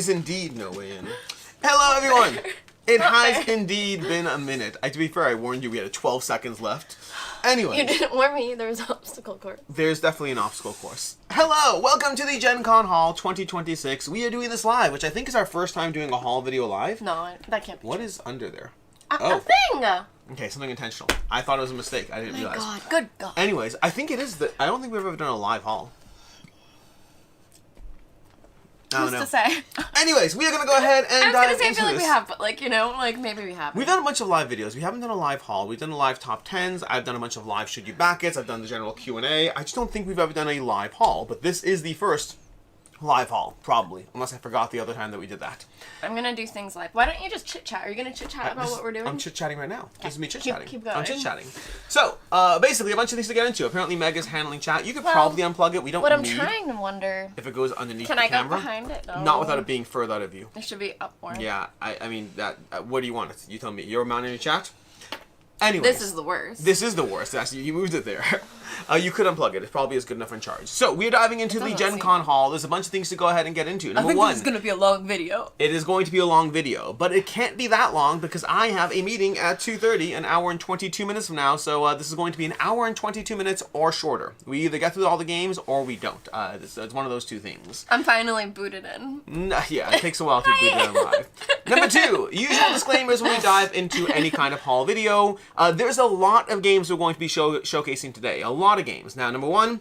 is indeed no way in. Hello, everyone. It has indeed been a minute. To be fair, I warned you we had 12 seconds left. Anyway. You didn't warn me there was an obstacle course. There's definitely an obstacle course. Hello, welcome to the Gen Con Hall 2026. We are doing this live, which I think is our first time doing a hall video live. No, that can't be What true. is under there? A thing! Okay, something intentional. I thought it was a mistake. I didn't realize. Oh my god, good god. Anyways, I think it is I don't think we've ever done a live hall. Who's to say? Anyways, we are going to go ahead and I was going to say, I into feel like this. we have, but like, you know, like maybe we haven't. We've done a bunch of live videos. We haven't done a live haul. We've done a live top 10s. I've done a bunch of live should you back it. I've done the general Q&A. I just don't think we've ever done a live haul, but this is the first live haul, probably, unless I forgot the other time that we did that. I'm going to do things like, why don't you just chit-chat? Are you going to chit-chat about what we're doing? I'm chit-chatting right now. This is me chit-chatting. Keep going. I'm chit-chatting. So, basically, a bunch of things to get into. Apparently, Meg is handling chat. You could probably unplug it. We don't need... What I'm trying to wonder... If it goes underneath Can the I camera. go behind it? No. Not without it being further out of view. It should be upward. Yeah, I mean, what do you want? You tell me. You're mounting your chat? Anyways. This is the worst. This is the worst. Actually, you moved it there. You could unplug it. It probably is good enough in charge. So, we're diving into the Gen Con Hall. There's a bunch of things to go ahead and get into. Number one. This is going to be a long video. It is going to be a long video, but it can't be that long because I have a meeting at 2:30, an hour and 22 minutes from now, so this is going to be an hour and 22 minutes or shorter. We either get through all the games or we don't. It's one of those two things. I'm finally booted in. Yeah, it takes a while to boot it in live. Number two, usual disclaimers when we dive into any kind of haul video. There's a lot of games we're going to be showcasing today. A lot of games. Now, number one,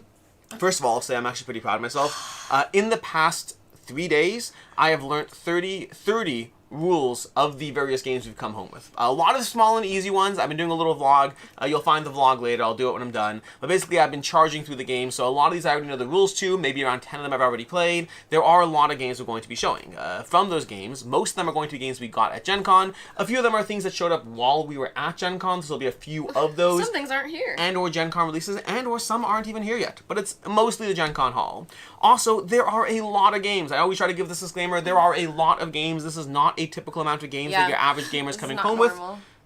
first of all, I'll say I'm actually pretty proud of myself. In the past 3 days, I have learned 30 rules of the various games we've come home with. A lot of small and easy ones. I've been doing a little vlog. You'll find the vlog later. I'll do it when I'm done. But basically, I've been charging through the game, so a lot of these I already know the rules to. Maybe around 10 of them I've already played. There are a lot of games we're going to be showing. From those games, most of them are going to be games we got at Gen Con. A few of them are things that showed up while we were at Gen Con, so there'll be a few of those. Some things aren't here. And or Gen Con releases, and or some aren't even here yet. But it's mostly the Gen Con Hall. Also, there are a lot of games. I always try to give this disclaimer. There are a lot of games. This is not a typical amount of games that your average gamer is coming home with.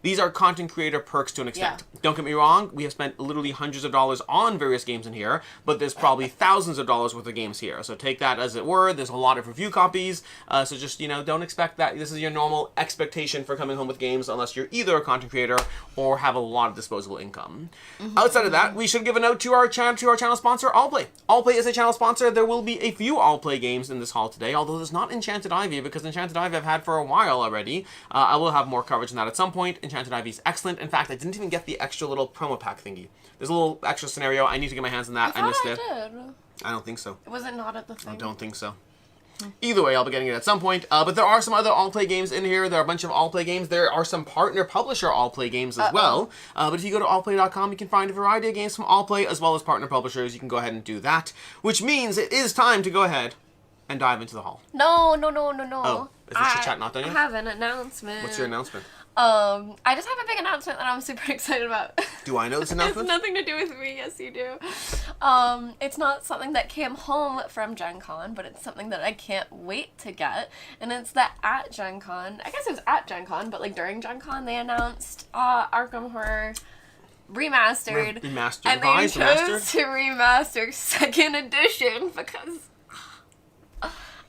These are content creator perks to an extent. Yeah. Don't get me wrong, we have spent literally hundreds of dollars on various games in here, but there's probably thousands of dollars worth of games here. So take that as it were. There's a lot of review copies, so just, don't expect that. This is your normal expectation for coming home with games unless you're either a content creator or have a lot of disposable income. Outside of that, we should give a note to our channel sponsor, Allplay. Allplay is a channel sponsor. There will be a few Allplay games in this haul today, although there's not Enchanted Ivy, because Enchanted Ivy I've had for a while already. I will have more coverage on that at some point. Enchanted Ivy is excellent. In fact, I didn't even get the extra little promo pack thingy. There's a little extra scenario. I need to get my hands on that. I missed it. I don't think so. Was it not at the thing? I don't think so. Either way, I'll be getting it at some point. But there are some other Allplay games in here. There are a bunch of Allplay games. There are some partner publisher Allplay games as well. But if you go to allplay.com, you can find a variety of games from Allplay as well as partner publishers. You can go ahead and do that. Which means it is time to go ahead and dive into the haul. No. Oh, is the chit chat not done yet? I have an announcement. What's your announcement? I just have a big announcement that I'm super excited about. Do I know this announcement? It has nothing to do with me. Yes, you do. It's not something that came home from Gen Con, but it's something that I can't wait to get. And it's that at Gen Con, I guess it was at Gen Con, but like during Gen Con, they announced Arkham Horror Remastered. And they chose to remaster 2nd edition because...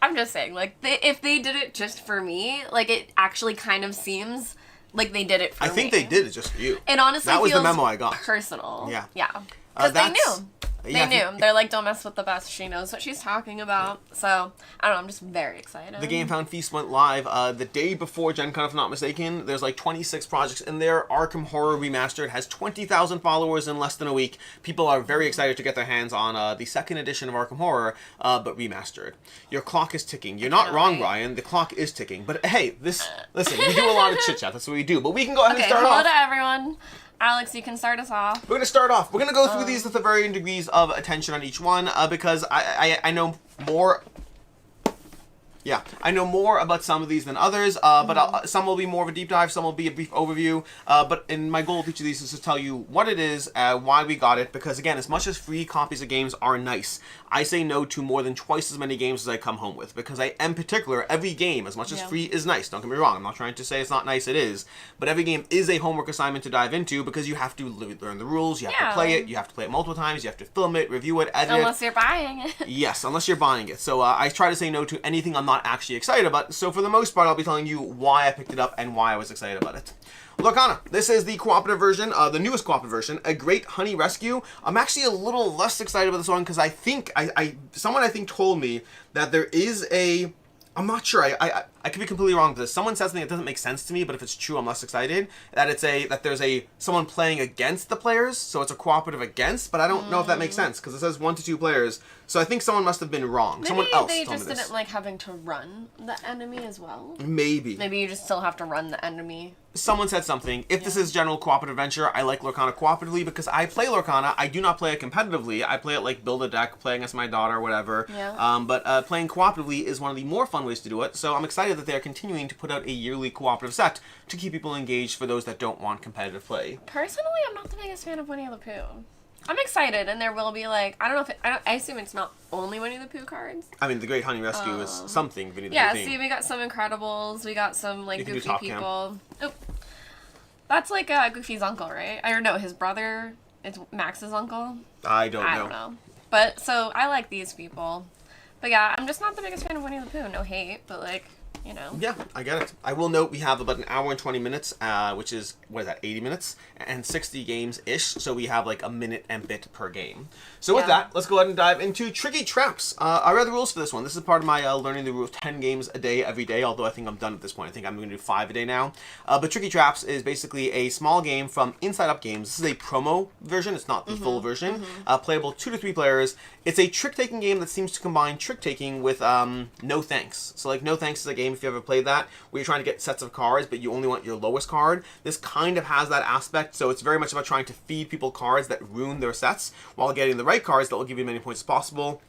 I'm just saying, like, if they did it just for me, like, it actually kind of seems like they did it for me. I think they did it just for you. It honestly that was feels the memo I got. Personal. Yeah. Yeah. Because they knew. Yeah, they knew. They're like, don't mess with the best. She knows what she's talking about. Yeah. So, I don't know. I'm just very excited. The Game Found Feast went live the day before Gen Con, if I'm not mistaken. There's like 26 projects in there. Arkham Horror Remastered has 20,000 followers in less than a week. People are very excited to get their hands on the 2nd edition of Arkham Horror, but remastered. Your clock is ticking. You're not wrong, Brian. The clock is ticking. But hey, listen, we do a lot of chit-chat. That's what we do. But we can go ahead and start off. Hello to everyone. Alex, you can start us off. We're going to start off. We're going to go through these with the varying degrees of attention on each one because I know more... Yeah, I know more about some of these than others, but some will be more of a deep dive, some will be a brief overview, but my goal with each of these is to tell you what it is, why we got it, because again, as much as free copies of games are nice, I say no to more than twice as many games as I come home with, because I am particular, every game, as much as free is nice, don't get me wrong, I'm not trying to say it's not nice, it is, but every game is a homework assignment to dive into, because you have to learn the rules, you have to play it, you have to play it multiple times, you have to film it, review it, edit it. Unless you're buying it. Yes, unless you're buying it, so I try to say no to anything I'm not actually excited about. So for the most part, I'll be telling you why I picked it up and why I was excited about it. Lorcana. This is the cooperative version, the newest cooperative version, a great Hunny rescue. I'm actually a little less excited about this one because I think, someone I think told me that there is a, I'm not sure, I could be completely wrong with this. Someone says something that doesn't make sense to me, but if it's true, I'm less excited. That there's someone playing against the players, so it's a cooperative against, but I don't know if that makes sense, because it says 1 to 2 players, so I think someone must have been wrong. Maybe someone else they told just me this. didn't like having to run the enemy as well. Maybe. Maybe you just still have to run the enemy. Someone said something. If this is general cooperative adventure, I like Lorcana cooperatively because I play Lorcana. I do not play it competitively. I play it like build a deck, play against my daughter, whatever. Yeah. But playing cooperatively is one of the more fun ways to do it. So I'm excited that they are continuing to put out a yearly cooperative set to keep people engaged for those that don't want competitive play. Personally, I'm not the biggest fan of Winnie the Pooh. I'm excited, and there will be like, I don't know if I assume it's not only Winnie the Pooh cards. I mean, the Great Hunny Rescue is something Winnie the Pooh. Yeah, see, we got some Incredibles, we got some like goofy people. Oh, that's like Goofy's uncle, right? Or no, his brother. It's Max's uncle. I don't know. But so I like these people. But yeah, I'm just not the biggest fan of Winnie the Pooh. No hate, but like, you know. Yeah, I get it. I will note we have about an hour and 20 minutes, which is, what is that, 80 minutes? And 60 games-ish, so we have like a minute and bit per game. So with that, let's go ahead and dive into Tricky Traps. I read the rules for this one. This is part of my learning the rule of 10 games a day every day, although I think I'm done at this point. I think I'm going to do 5 a day now. But Tricky Traps is basically a small game from Inside Up Games. This is a promo version. It's not the full version. Playable 2 to 3 players. It's a trick-taking game that seems to combine trick-taking with No Thanks. So like No Thanks is a game, if you ever played that, where you're trying to get sets of cards, but you only want your lowest card. This kind of has that aspect, so it's very much about trying to feed people cards that ruin their sets while getting the right cards that will give you as many points as possible.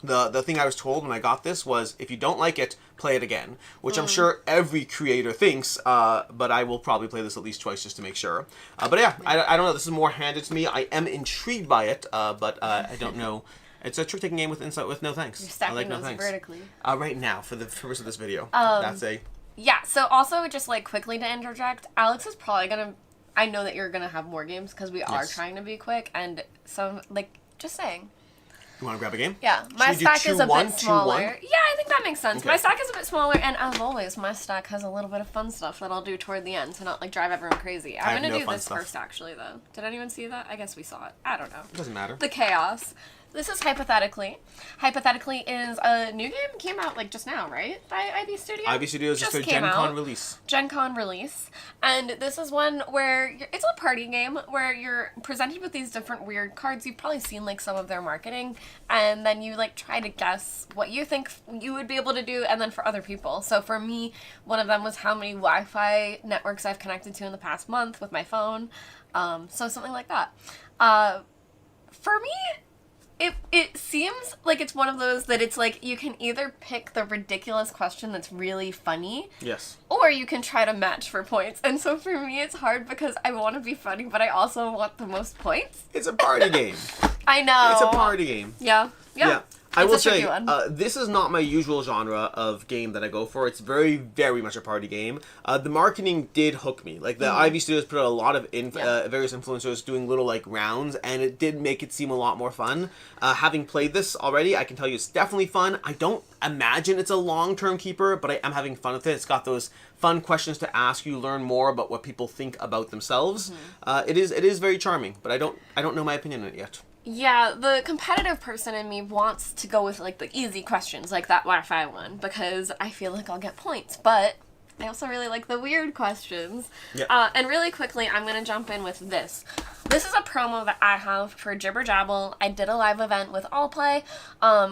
The thing I was told when I got this was, if you don't like it, play it again, which I'm sure every creator thinks, but I will probably play this at least twice just to make sure. But yeah, I don't know, this is more handed to me. I am intrigued by it, but I don't know. It's a trick-taking game with No Thanks. You're stacking I like those No Thanks. vertically. Right now, for the purpose of this video. That's a... Yeah, so also just like quickly to interject, Alex is probably gonna, I know that you're gonna have more games because we are trying to be quick, and some, like, just saying. You want to grab a game? Yeah, my stack is a bit smaller. Yeah, I think that makes sense. Okay. My stack is a bit smaller, and as always, my stack has a little bit of fun stuff that I'll do toward the end to not like drive everyone crazy. I'm gonna do this first, actually, though. Did anyone see that? I guess we saw it. I don't know. It doesn't matter. The chaos. This is Hypothetically. Hypothetically is a new game, came out like just now, right? By IB Studios? IB Studios just their Gen Con release. Gen Con release. And this is one where, it's a party game where you're presented with these different weird cards. You've probably seen like some of their marketing. And then you like try to guess what you think you would be able to do, and then for other people. So for me, one of them was how many Wi-Fi networks I've connected to in the past month with my phone. So something like that. For me, it seems like it's one of those that it's like you can either pick the ridiculous question that's really funny. Yes. Or you can try to match for points. And so for me it's hard because I want to be funny, but I also want the most points. It's a party game. I know. It's a party game. Yeah. I will say, this is not my usual genre of game that I go for. It's very, very much a party game. The marketing did hook me. Like, the IB Studios put out a lot of various influencers doing little, like, rounds, and it did make it seem a lot more fun. Having played this already, I can tell you it's definitely fun. I don't imagine it's a long-term keeper, but I am having fun with it. It's got those fun questions to ask. You learn more about what people think about themselves. It is very charming, but I don't know my opinion on it yet. Yeah, the competitive person in me wants to go with, like, the easy questions, like that Wi-Fi one, because I feel like I'll get points, but I also really like the weird questions. Yeah. And really quickly, I'm going to jump in with this. This is a promo that I have for Jibber Jabble. I did a live event with Allplay,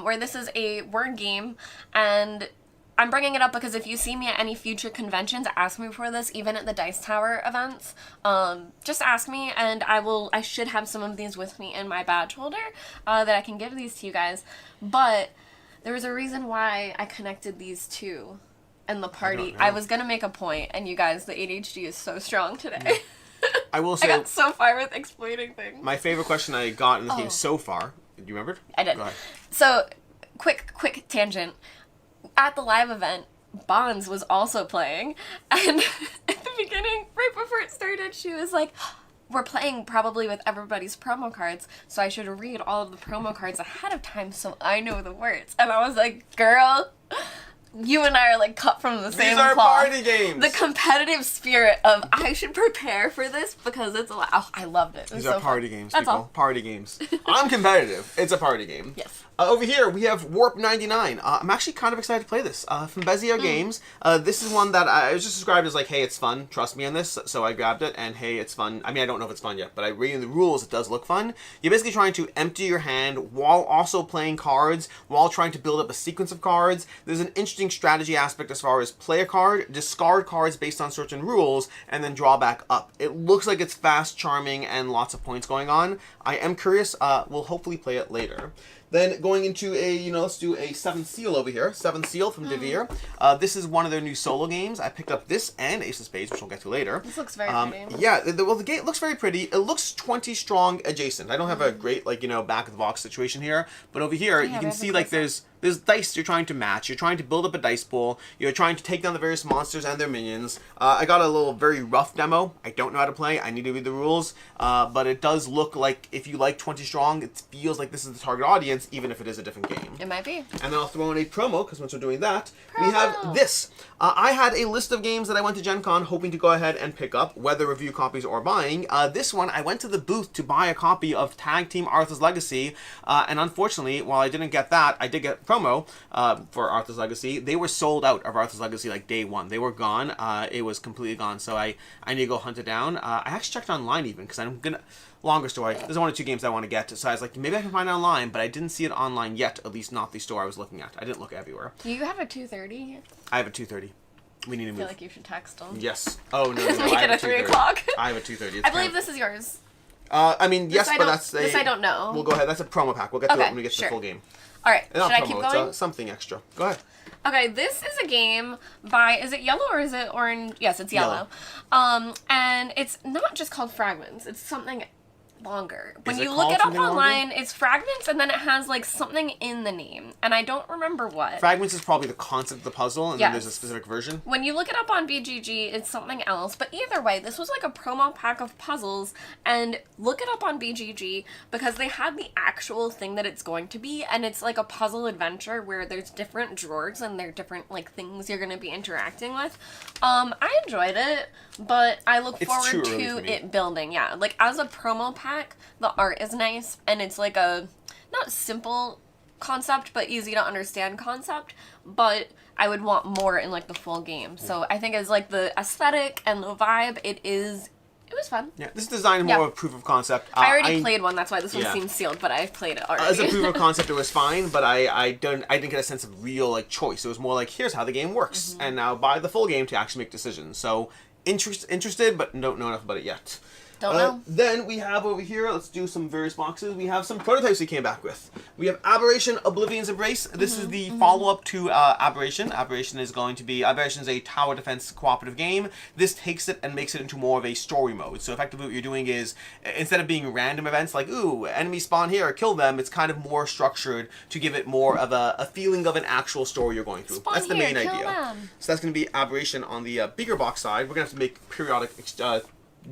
where this is a word game, and I'm bringing it up because if you see me at any future conventions, ask me for this, even at the Dice Tower events. Just ask me, and I should have some of these with me in my badge holder that I can give these to you guys. But there was a reason why I connected these two in the party. I was going to make a point, and you guys, the ADHD is so strong today. I will say, I got so far with explaining things. My favorite question I got in this game so far, do you remember? I did. Go ahead. So, quick tangent. At the live event, Bonds was also playing, and at the beginning, right before it started, she was like, we're playing probably with everybody's promo cards, so I should read all of the promo cards ahead of time so I know the words. And I was like, girl, you and I are like cut from the same These are cloth. party games. The competitive spirit of I should prepare for this because it's a lot. Oh, I loved it. These are party games, That's people. all. Party games. I'm competitive. It's a party game. Yes. Over here, we have Warp 99. I'm actually kind of excited to play this. From Bezier Games. This is one that I was just described as like, hey, it's fun. Trust me on this. So I grabbed it, and hey, it's fun. I mean, I don't know if it's fun yet, but I read in the rules, it does look fun. You're basically trying to empty your hand while also playing cards, while trying to build up a sequence of cards. There's an interesting strategy aspect as far as play a card, discard cards based on certain rules, and then draw back up. It looks like it's fast, charming, and lots of points going on. I am curious. We'll hopefully play it later. Then going into let's do a 7th Seal over here. 7th Seal from Devere. This is one of their new solo games. I picked up this and Ace of Spades, which we'll get to later. This looks very pretty. Yeah, the game looks very pretty. It looks 20 strong adjacent. I don't have a great, back of the box situation here, but over here, you can see, there's dice you're trying to match. You're trying to build up a dice pool. You're trying to take down the various monsters and their minions. I got a little very rough demo. I don't know how to play. I need to read the rules. But it does look like, if you like 20 strong, it feels like this is the target audience, even if it is a different game. It might be. And then I'll throw in a promo, because once we're doing that, we have this. I had a list of games that I went to Gen Con hoping to go ahead and pick up, whether review copies or buying. This one, I went to the booth to buy a copy of Tag Team Arthur's Legacy, and unfortunately, while I didn't get that, I did get promo for Arthur's Legacy. They were sold out of Arthur's Legacy like day one. They were gone. It was completely gone, so I need to go hunt it down. I actually checked online even, because I'm gonna... Longer story. There's one or two games I want to get, so I was like, maybe I can find it online, but I didn't see it online yet, at least not the store I was looking at. I didn't look everywhere. Do you have a 2:30? I have a 2:30. We need to move. I feel like you should text them. Yes. Oh, no. Make it a 3 o'clock. I have a 2:30. I believe this is yours. I mean, yes, but that's a... This I don't know. We'll go ahead. That's a promo pack. We'll get to it when we get to the full game. All right. Should I keep going? It's something extra. Go ahead. Okay, this is a game by, is it yellow or is it orange? Yes, it's yellow. And it's not just called Fragments. It's something longer. When you look it up online, it's Fragments, and then it has like something in the name, and I don't remember what. Fragments is probably the concept of the puzzle, and then there's a specific version. When you look it up on BGG, it's something else, but either way, this was like a promo pack of puzzles, and look it up on BGG, because they had the actual thing that it's going to be, and it's like a puzzle adventure where there's different drawers, and there are different like things you're going to be interacting with. I enjoyed it, but I look forward to it building, like as a promo pack, the art is nice, and it's like a not simple concept but easy to understand concept, but I would want more in like the full game. So I think as like the aesthetic and the vibe, it was fun. Yeah, this is designed more of proof of concept. I already played one, that's why this one seems sealed, but I've played it already. As a proof of concept, it was fine, but I didn't get a sense of real like choice. It was more like, here's how the game works, and now buy the full game to actually make decisions. So interested, but don't know enough about it yet. Don't know. Then we have over here, let's do some various boxes. We have some prototypes we came back with. We have Aberration, Oblivion's Embrace. This is the follow-up to Aberration. Aberration is a tower defense cooperative game. This takes it and makes it into more of a story mode. So effectively what you're doing is, instead of being random events like, ooh, enemy spawn here, kill them, it's kind of more structured to give it more of a feeling of an actual story you're going through. Spawn that's the here, main kill idea. Them. So that's going to be Aberration on the bigger box side. We're going to have to make periodic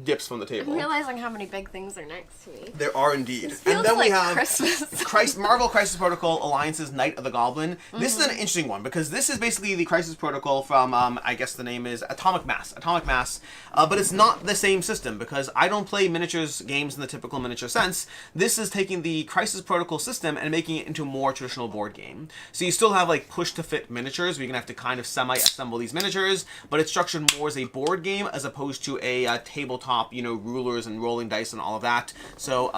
dips from the table. I'm realizing how many big things are next to me. There are indeed. This feels and then like we have Christmas. Marvel Crisis Protocol Alliance's Night of the Goblin. This is an interesting one because this is basically the Crisis Protocol from, I guess the name is Atomic Mass. But it's not the same system because I don't play miniatures games in the typical miniature sense. This is taking the Crisis Protocol system and making it into a more traditional board game. So you still have like push to fit miniatures where you're going to have to kind of semi-assemble these miniatures, but it's structured more as a board game as opposed to a tabletop, rulers and rolling dice and all of that. So,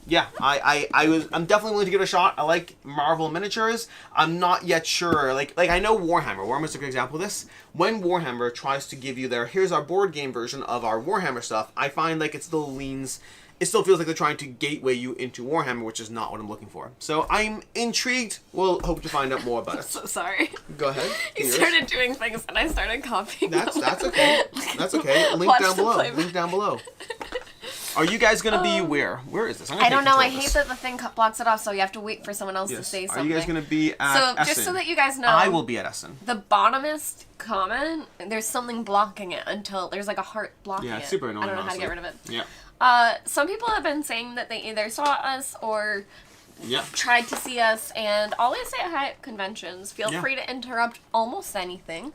yeah, I'm definitely willing to give it a shot. I like Marvel miniatures. I'm not yet sure. Like I know Warhammer. Warhammer's a good example of this. When Warhammer tries to give you here's our board game version of our Warhammer stuff, I find like it still feels like they're trying to gateway you into Warhammer, which is not what I'm looking for. So I'm intrigued. We'll hope to find out more about it. So sorry. Go ahead. You started doing things and I started copying. That's okay. That's okay. Link down below. Are you guys going to be where? Where is this? I don't know. I hate that the thing blocks it off, so you have to wait for someone else to say something. Are you guys going to be at Essen? Just so that you guys know. I will be at Essen. The bottomest comment, there's something blocking it until there's like a heart blocking it. Yeah, it's super annoying. I don't know how to get rid of it. Yeah. Some people have been saying that they either saw us or tried to see us, and always say hi at conventions. Feel free to interrupt almost anything.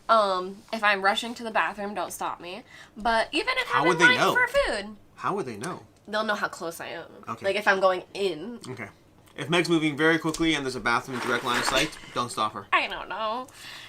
If I'm rushing to the bathroom, don't stop me. But even if I'm in line for food. How would they know? They'll know how close I am. Okay. Like if I'm going in. Okay. If Meg's moving very quickly and there's a bathroom in direct line of sight, don't stop her. I don't know.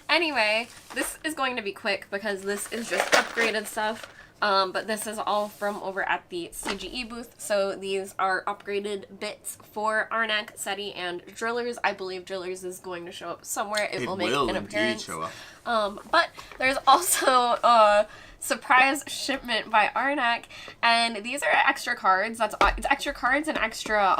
Anyway, this is going to be quick because this is just upgraded stuff. But this is all from over at the CGE booth. So these are upgraded bits for Arnak, Seti, and Drillers. I believe Drillers is going to show up somewhere. It will make an appearance. Show up. But there's also a surprise shipment by Arnak, and these are extra cards. It's extra cards and extra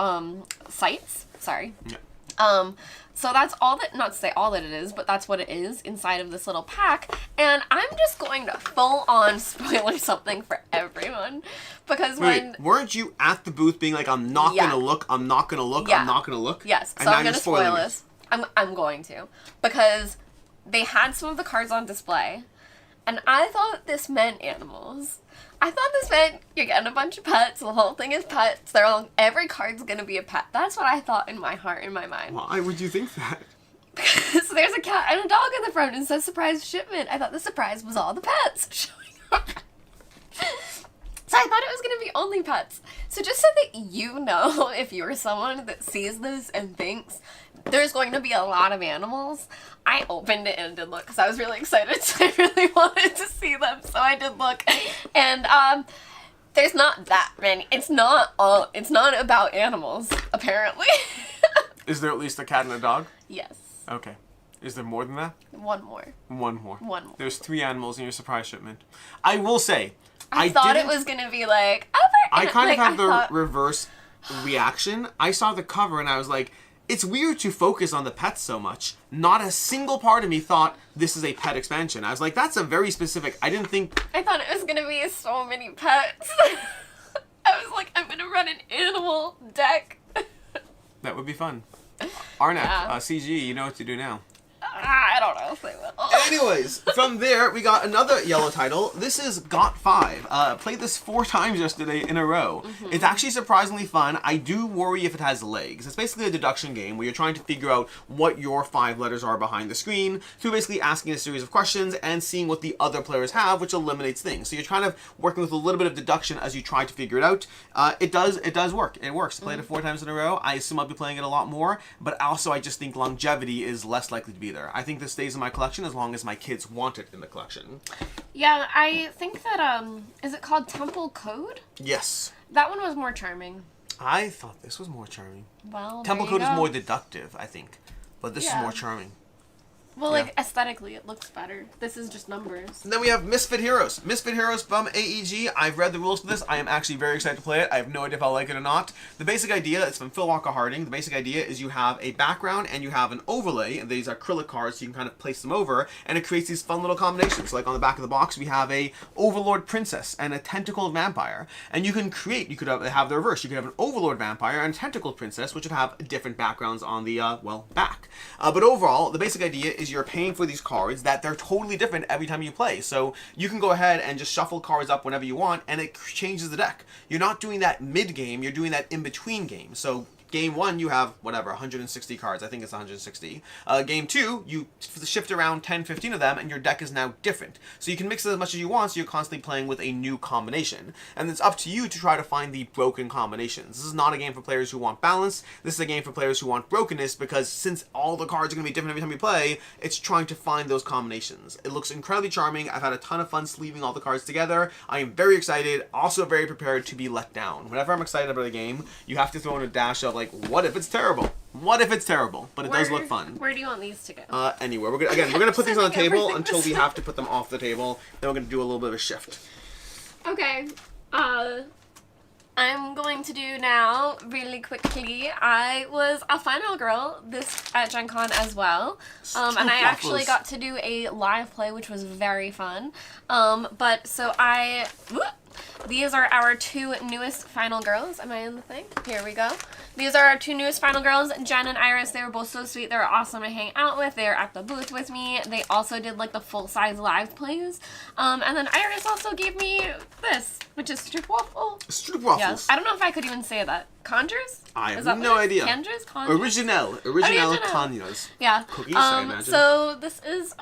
sites. Sorry. Yeah. So that's all that, not to say all that it is, but that's what it is inside of this little pack. And I'm just going to full on spoiler something for everyone. Because weren't you at the booth being like, I'm not going to look, I'm not going to look, I'm not going to look? Yes, so I'm going to spoil this. I'm going to. Because they had some of the cards on display, and I thought this meant animals. I thought this meant you're getting a bunch of pets. The whole thing is pets. Every card's gonna be a pet. That's what I thought in my heart, in my mind. Why would you think that? Because there's a cat and a dog in the front and it says surprise shipment. I thought the surprise was all the pets showing up. So I thought it was gonna be only pets. So just so that you know, if you're someone that sees this and thinks there's going to be a lot of animals, I opened it and did look because I was really excited. So I really wanted to see them. So I did look, and there's not that many. It's not about animals, apparently. Is there at least a cat and a dog? Yes. Okay. Is there more than that? One more. One more. One more. There's 3 animals in your surprise shipment. I will say, I thought it was gonna be like I kind of had the reverse reaction. I saw the cover and I was like, it's weird to focus on the pets so much. Not a single part of me thought this is a pet expansion. I was like, that's a very specific. I thought it was gonna be so many pets. I was like, I'm gonna run an animal deck. That would be fun. Arnak, CG, you know what to do now. I don't know if they will. Anyways, from there, we got another yellow title. This is Got 5. Played this 4 times yesterday in a row. Mm-hmm. It's actually surprisingly fun. I do worry if it has legs. It's basically a deduction game where you're trying to figure out what your 5 letters are behind the screen through basically asking a series of questions and seeing what the other players have, which eliminates things. So you're kind of working with a little bit of deduction as you try to figure it out. It does work. It works. Played it 4 times in a row. I assume I'll be playing it a lot more, but also I just think longevity is less likely to be there. I think this stays in my collection as long as my kids want it in the collection. Yeah, I think that, is it called Temple Code? Yes. That one was more charming. I thought this was more charming. Well, Temple Code is more deductive, I think. But this is more charming. Well, like, aesthetically, it looks better. This is just numbers. And then we have Misfit Heroes. Misfit Heroes from AEG. I've read the rules for this. I am actually very excited to play it. I have no idea if I'll like it or not. The basic idea, it's from Phil Walker Harding. The basic idea is you have a background and you have an overlay. And these are acrylic cards, so you can kind of place them over. And it creates these fun little combinations. So like on the back of the box, we have a Overlord Princess and a Tentacled Vampire. And you can create, you could have the reverse. You could have an Overlord Vampire and a Tentacled Princess, which would have different backgrounds on the, back. But overall, the basic idea is you're paying for these cards that they're totally different every time you play. So you can go ahead and just shuffle cards up whenever you want and it changes the deck. You're not doing that mid-game, you're doing that in-between game. So Game 1, you have, 160 cards. I think it's 160. Game 2, you shift around 10, 15 of them, and your deck is now different. So you can mix it as much as you want, so you're constantly playing with a new combination. And it's up to you to try to find the broken combinations. This is not a game for players who want balance. This is a game for players who want brokenness, because since all the cards are going to be different every time you play, it's trying to find those combinations. It looks incredibly charming. I've had a ton of fun sleeving all the cards together. I am very excited, also very prepared to be let down. Whenever I'm excited about a game, you have to throw in a dash of, like, what if it's terrible? What if it's terrible? But it does look fun. Where do you want these to go? Anywhere. We're gonna put these on the table until we have to put them off the table. Then we're gonna do a little bit of a shift. Okay. I'm going to do now, really quickly, I was a final girl at Gen Con as well. And I actually got to do a live play, which was very fun. These are our 2 newest final girls. Am I in the thing? Here we go. These are our 2 newest final girls, Jen and Iris. They were both so sweet. They were awesome to hang out with. They were at the booth with me. They also did like the full-size live plays. And then Iris also gave me this. which is stroopwafel. Stroopwafels. Yes. I don't know if I could even say that. Conjures? I have no idea. Conjures? Conjures? Original conjures. Yeah. Cookies, I imagine. So this is,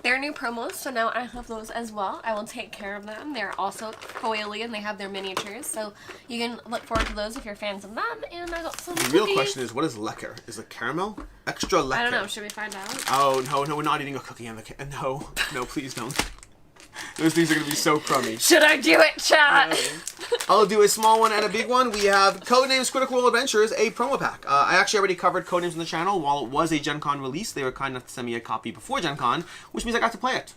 their new promos, so now I have those as well. I will take care of them. They're also foily and they have their miniatures, so you can look forward to those if you're fans of them. And I got some The real question is, what is lecker? Is it caramel? Extra lecker. I don't know. Should we find out? Oh, no, we're not eating a cookie on the No, please don't. Those things are going to be so crummy. Should I do it, chat? I'll do a small one and a big one. We have Codenames Critical Role Adventures, a promo pack. I actually already covered Codenames on the channel. While it was a Gen Con release, they were kind enough to send me a copy before Gen Con, which means I got to play it.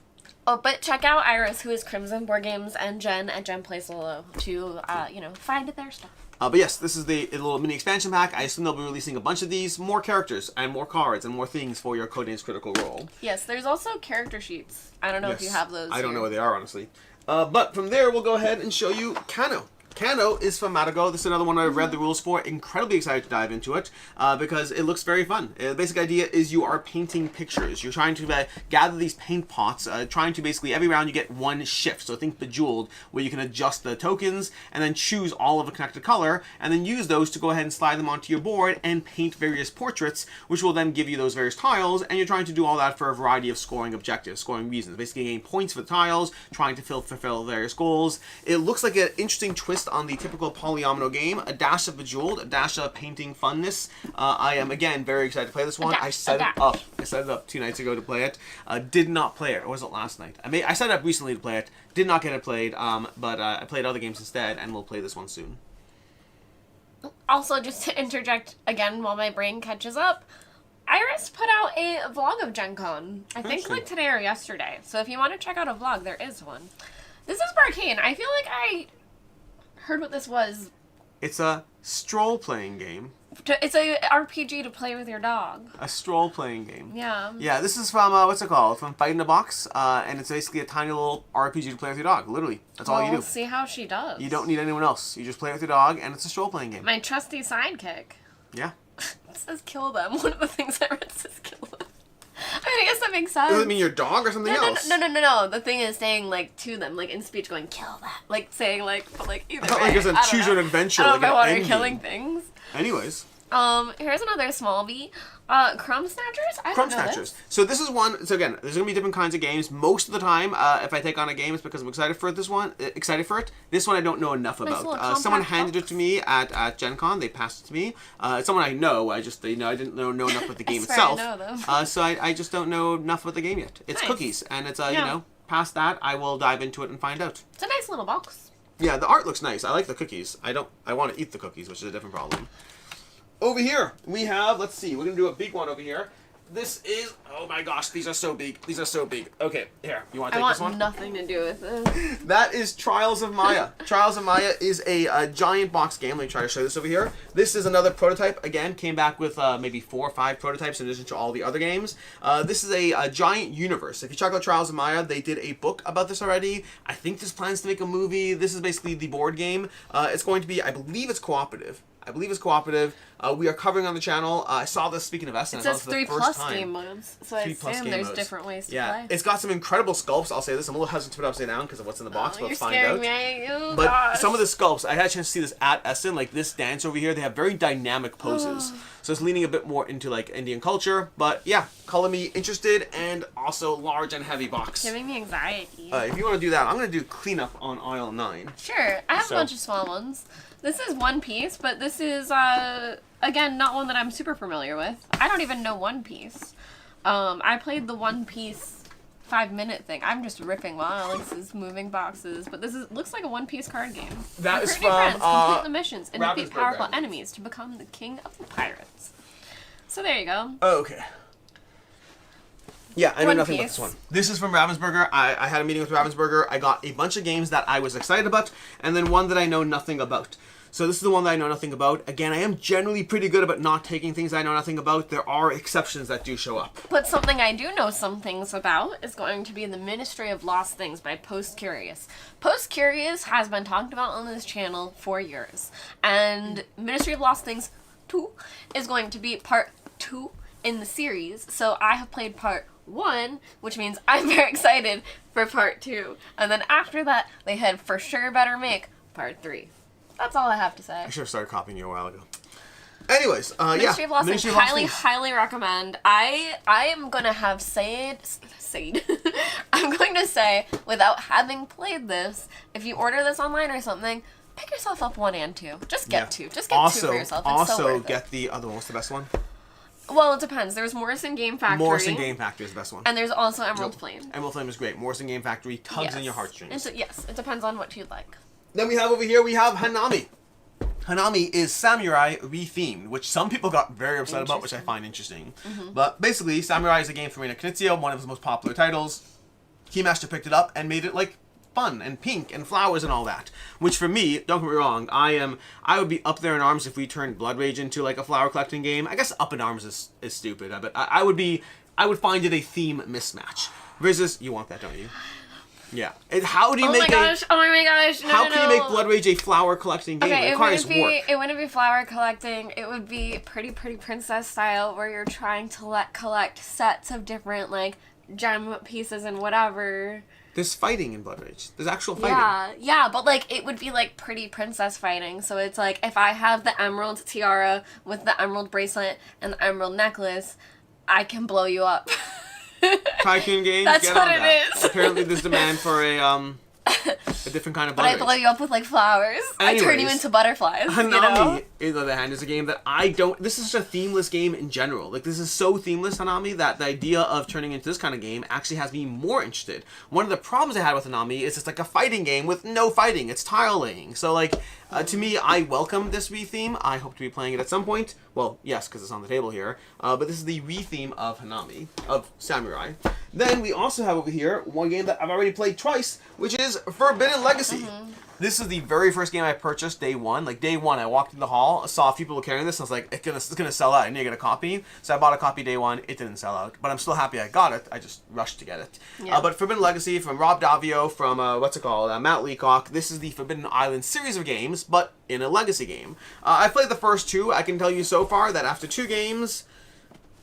Oh, but check out Iris, who is Crimson Board Games, and Jen at Jen Plays Solo to, find their stuff. But yes, this is the little mini expansion pack. I assume they'll be releasing a bunch of these, more characters and more cards and more things for your Codenames Critical Role. Yes, there's also character sheets. I don't know if you have those. I don't know what they are, honestly. But from there, we'll go ahead and show you Kano. Kano is from Matago. This is another one I've read the rules for. Incredibly excited to dive into it because it looks very fun. The basic idea is you are painting pictures. You're trying to gather these paint pots, trying to basically, every round you get one shift. So think Bejeweled, where you can adjust the tokens and then choose all of a connected color and then use those to go ahead and slide them onto your board and paint various portraits, which will then give you those various tiles. And you're trying to do all that for a variety of scoring objectives, scoring reasons. Basically getting points for the tiles, trying to fulfill various goals. It looks like an interesting twist on the typical polyomino game, a dash of Bejeweled, a dash of painting funness. I am, again, very excited to play this one. I set it up 2 nights ago to play it. Did not play it, or was it last night? I set it up recently to play it, did not get it played, but I played other games instead, and we'll play this one soon. Also, just to interject again while my brain catches up, Iris put out a vlog of Gen Con. I think like today or yesterday. So if you want to check out a vlog, there is one. This is Barkane. I feel like I heard what this was. It's a stroll playing game. It's a RPG to play with your dog. A stroll playing game. Yeah. Yeah, this is from, what's it called? From Fight in a Box, and it's basically a tiny little RPG to play with your dog, literally. That's all you do. Let's see how she does. You don't need anyone else. You just play with your dog, and it's a stroll playing game. My trusty sidekick. Yeah. It says kill them. One of the things I read says kill them. I guess that makes sense. Does it mean your dog or something else? No. The thing is saying, to them, in speech, going, kill that. Saying, either way. Like it's a choose your adventure, I don't know like if I want killing things. Anyways. Here's another small V. Crumb Snatchers? I Crumb don't know Snatchers. this. So this is one, so again, there's going to be different kinds of games. Most of the time, if I take on a game, it's because I'm excited for this one. This one I don't know enough about. Someone handed it to me at Gen Con. They passed it to me. It's someone I know. I didn't know enough about the game itself. I know them. So I just don't know enough about the game yet. It's cookies, and it's, past that, I will dive into it and find out. It's a nice little box. Yeah, the art looks nice. I like the cookies. I want to eat the cookies, which is a different problem. Over here, we have, let's see, we're going to do a big one over here. This is, oh my gosh, these are so big. These are so big. Okay, here, you want to take this one? I want nothing to do with this. That is Trials of Maya. Trials of Maya is a giant box game. Let me try to show this over here. This is another prototype. Again, came back with maybe 4 or 5 prototypes in addition to all the other games. This is a giant universe. If you check out Trials of Maya, they did a book about this already. I think there's plans to make a movie. This is basically the board game. It's going to be, I believe it's cooperative. We are covering on the channel. I saw this, speaking of Essen. It says 3+ game modes, so I assume there's different ways to play. It's got some incredible sculpts, I'll say this. I'm a little hesitant to put it upside down because of what's in the box, but let's find out. But some of the sculpts, I had a chance to see this at Essen, like this dance over here, they have very dynamic poses. So it's leaning a bit more into Indian culture, but yeah, color me interested and also large and heavy box. Giving me anxiety. If you want to do that, I'm going to do cleanup on aisle 9. Sure, I have a bunch of small ones. This is One Piece, but this is, again, not one that I'm super familiar with. I don't even know One Piece. I played the One Piece 5-minute thing. I'm just riffing while Alex is moving boxes, but this looks like a One Piece card game. That is from, friends, complete the missions and defeat powerful Fragments. enemies to become the king of the pirates. So there you go. Okay. Yeah, I know nothing about this one. This is from Ravensburger. I had a meeting with Ravensburger. I got a bunch of games that I was excited about, and then one that I know nothing about. So this is the one that I know nothing about. Again, I am generally pretty good about not taking things I know nothing about. There are exceptions that do show up. But something I do know some things about is going to be the Ministry of Lost Things by Post Curious. Post Curious has been talked about on this channel for years. And Ministry of Lost Things 2 is going to be part 2 in the series. So I have played part 1, which means I'm very excited for part 2. And then after that, they had for sure better make part 3. That's all I have to say. I should have started copying you a while ago. Anyways, Ministry of Lost Things, highly recommend. I am gonna have Sade. I'm going to say, without having played this, if you order this online or something, pick yourself up 1 and 2. Just get 2. Just get 2 for yourself. It's so worth get it. the other one. What's the best one? Well, it depends. There's Morrison Game Factory. Morrison Game Factory is the best one. And there's also Emerald Flame. Emerald Flame is great. Morrison Game Factory tugs in your heartstrings. Yes, it depends on what you like. Then we have over here, Hanami. Hanami is Samurai rethemed, which some people got very upset about, which I find interesting. But basically, Samurai is a game from Reina Knizia, one of his most popular titles. Keymaster picked it up and made it like fun and pink and flowers and all that. Which for me, don't get me wrong, I would be up there in arms if we turned Blood Rage into like a flower collecting game. I guess up in arms is stupid, but I would find it a theme mismatch. Versus, you want that, don't you? Yeah. How do you make Oh my gosh. No, how can you make Blood Rage a flower collecting game? Okay, it requires work. It wouldn't be flower collecting. It would be pretty princess style where you're trying to collect sets of different like gem pieces and whatever. There's fighting in Blood Rage. There's actual fighting. Yeah, but like it would be like pretty princess fighting. So it's like if I have the emerald tiara with the emerald bracelet and the emerald necklace, I can blow you up. Tycoon games, that's get what on it that. is. Apparently there's demand for a different kind of Blood Rage. But I blow you up with like flowers. Anyways, I turn you into butterflies. Hanami, on the other hand, is a game that this is such a themeless game in general. Like, this is so themeless, Hanami, that the idea of turning into this kind of game actually has me more interested. One of the problems I had with Hanami is it's like a fighting game with no fighting. It's tile laying. So, like, to me, I welcome this retheme. I hope to be playing it at some point. Well, yes, because it's on the table here. But this is the retheme of Hanami, of Samurai. Then we also have over here one game that I've already played twice, which is Forbidden Legacy. This is the very first game I purchased day one. Like, day one, I walked in the hall, saw a few people carrying this, and I was like, it's gonna sell out. I need to get a copy. So I bought a copy day one. It didn't sell out. But I'm still happy I got it. I just rushed to get it. Yeah. But Forbidden Legacy from Rob Davio, from, Matt Leacock. This is the Forbidden Island series of games, but in a Legacy game. I played the first 2. I can tell you so far that after 2 games,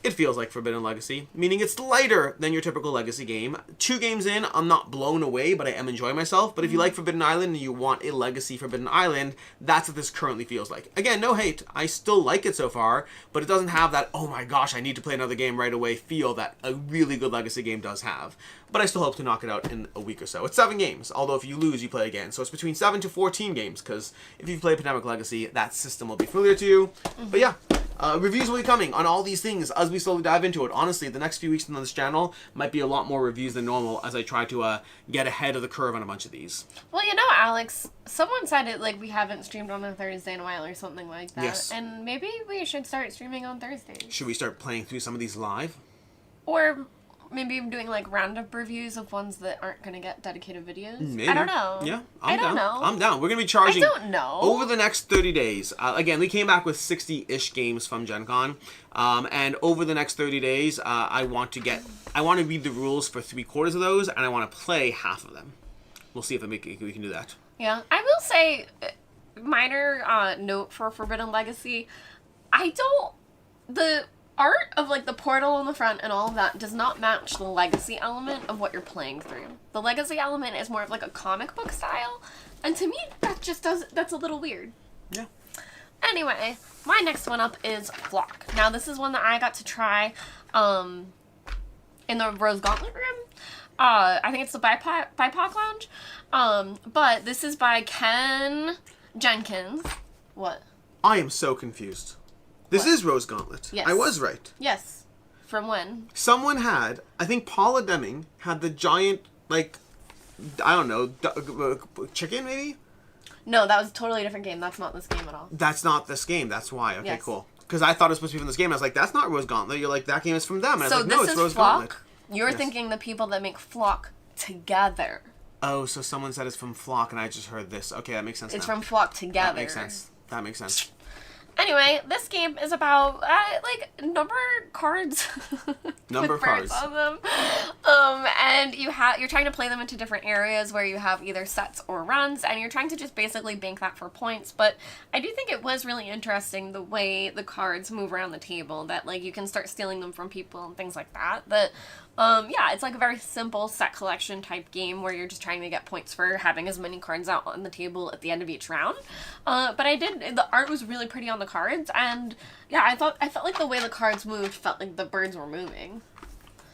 it feels like Forbidden Legacy, meaning it's lighter than your typical Legacy game. 2 games in, I'm not blown away, but I am enjoying myself. But if you like Forbidden Island and you want a Legacy Forbidden Island, that's what this currently feels like. Again, no hate. I still like it so far, but it doesn't have that, oh my gosh, I need to play another game right away feel that a really good Legacy game does have. But I still hope to knock it out in a week or so. It's 7 games, although if you lose, you play again. So it's between 7 to 14 games, because if you've played Pandemic Legacy, that system will be familiar to you. But yeah. Reviews will be coming on all these things as we slowly dive into it. Honestly, the next few weeks on this channel might be a lot more reviews than normal as I try to get ahead of the curve on a bunch of these. Well, you know, Alex, someone said it like we haven't streamed on a Thursday in a while or something like that. Yes. And maybe we should start streaming on Thursdays. Should we start playing through some of these live? Or maybe doing like roundup reviews of ones that aren't going to get dedicated videos. Maybe. I don't know. Yeah, I don't know. I'm down. We're going to be charging. I don't know. Over the next 30 days. Again, we came back with 60-ish games from Gen Con. And over the next 30 days, I want to read the rules for 3/4 of those, and I want to play half of them. We'll see if we can do that. Yeah. I will say, minor note for Forbidden Legacy, the art of like the portal on the front and all of that does not match the Legacy element of what you're playing through. The Legacy element is more of like a comic book style, and to me that's a little weird. Yeah. Anyway, my next one up is Flock. Now this is one that I got to try in the Rose Gauntlet room. I think it's the BIPOC Lounge. But this is by Ken Jenkins. What? I am so confused. This is Rose Gauntlet. Yes. I was right. Yes. From when? Someone had, I think Paula Deming had the giant, like, I don't know, chicken maybe? No, that was a totally different game. That's not this game at all. That's not this game. That's why. Okay, yes. Cool. Because I thought it was supposed to be from this game. I was like, that's not Rose Gauntlet. You're like, that game is from them. And I was like, no, it's Rose Gauntlet. You're thinking the people that make Flock together. Oh, so someone said it's from Flock, and I just heard this. Okay, that makes sense It's now. from Flock together. That makes sense. Anyway, this game is about number cards. Number with cards on them. And you're trying to play them into different areas where you have either sets or runs, and you're trying to just basically bank that for points. But I do think it was really interesting the way the cards move around the table, that like you can start stealing them from people and things like that. That Yeah, it's like a very simple set collection type game where you're just trying to get points for having as many cards out on the table at the end of each round. But the art was really pretty on the cards, and yeah, I felt like the way the cards moved felt like the birds were moving.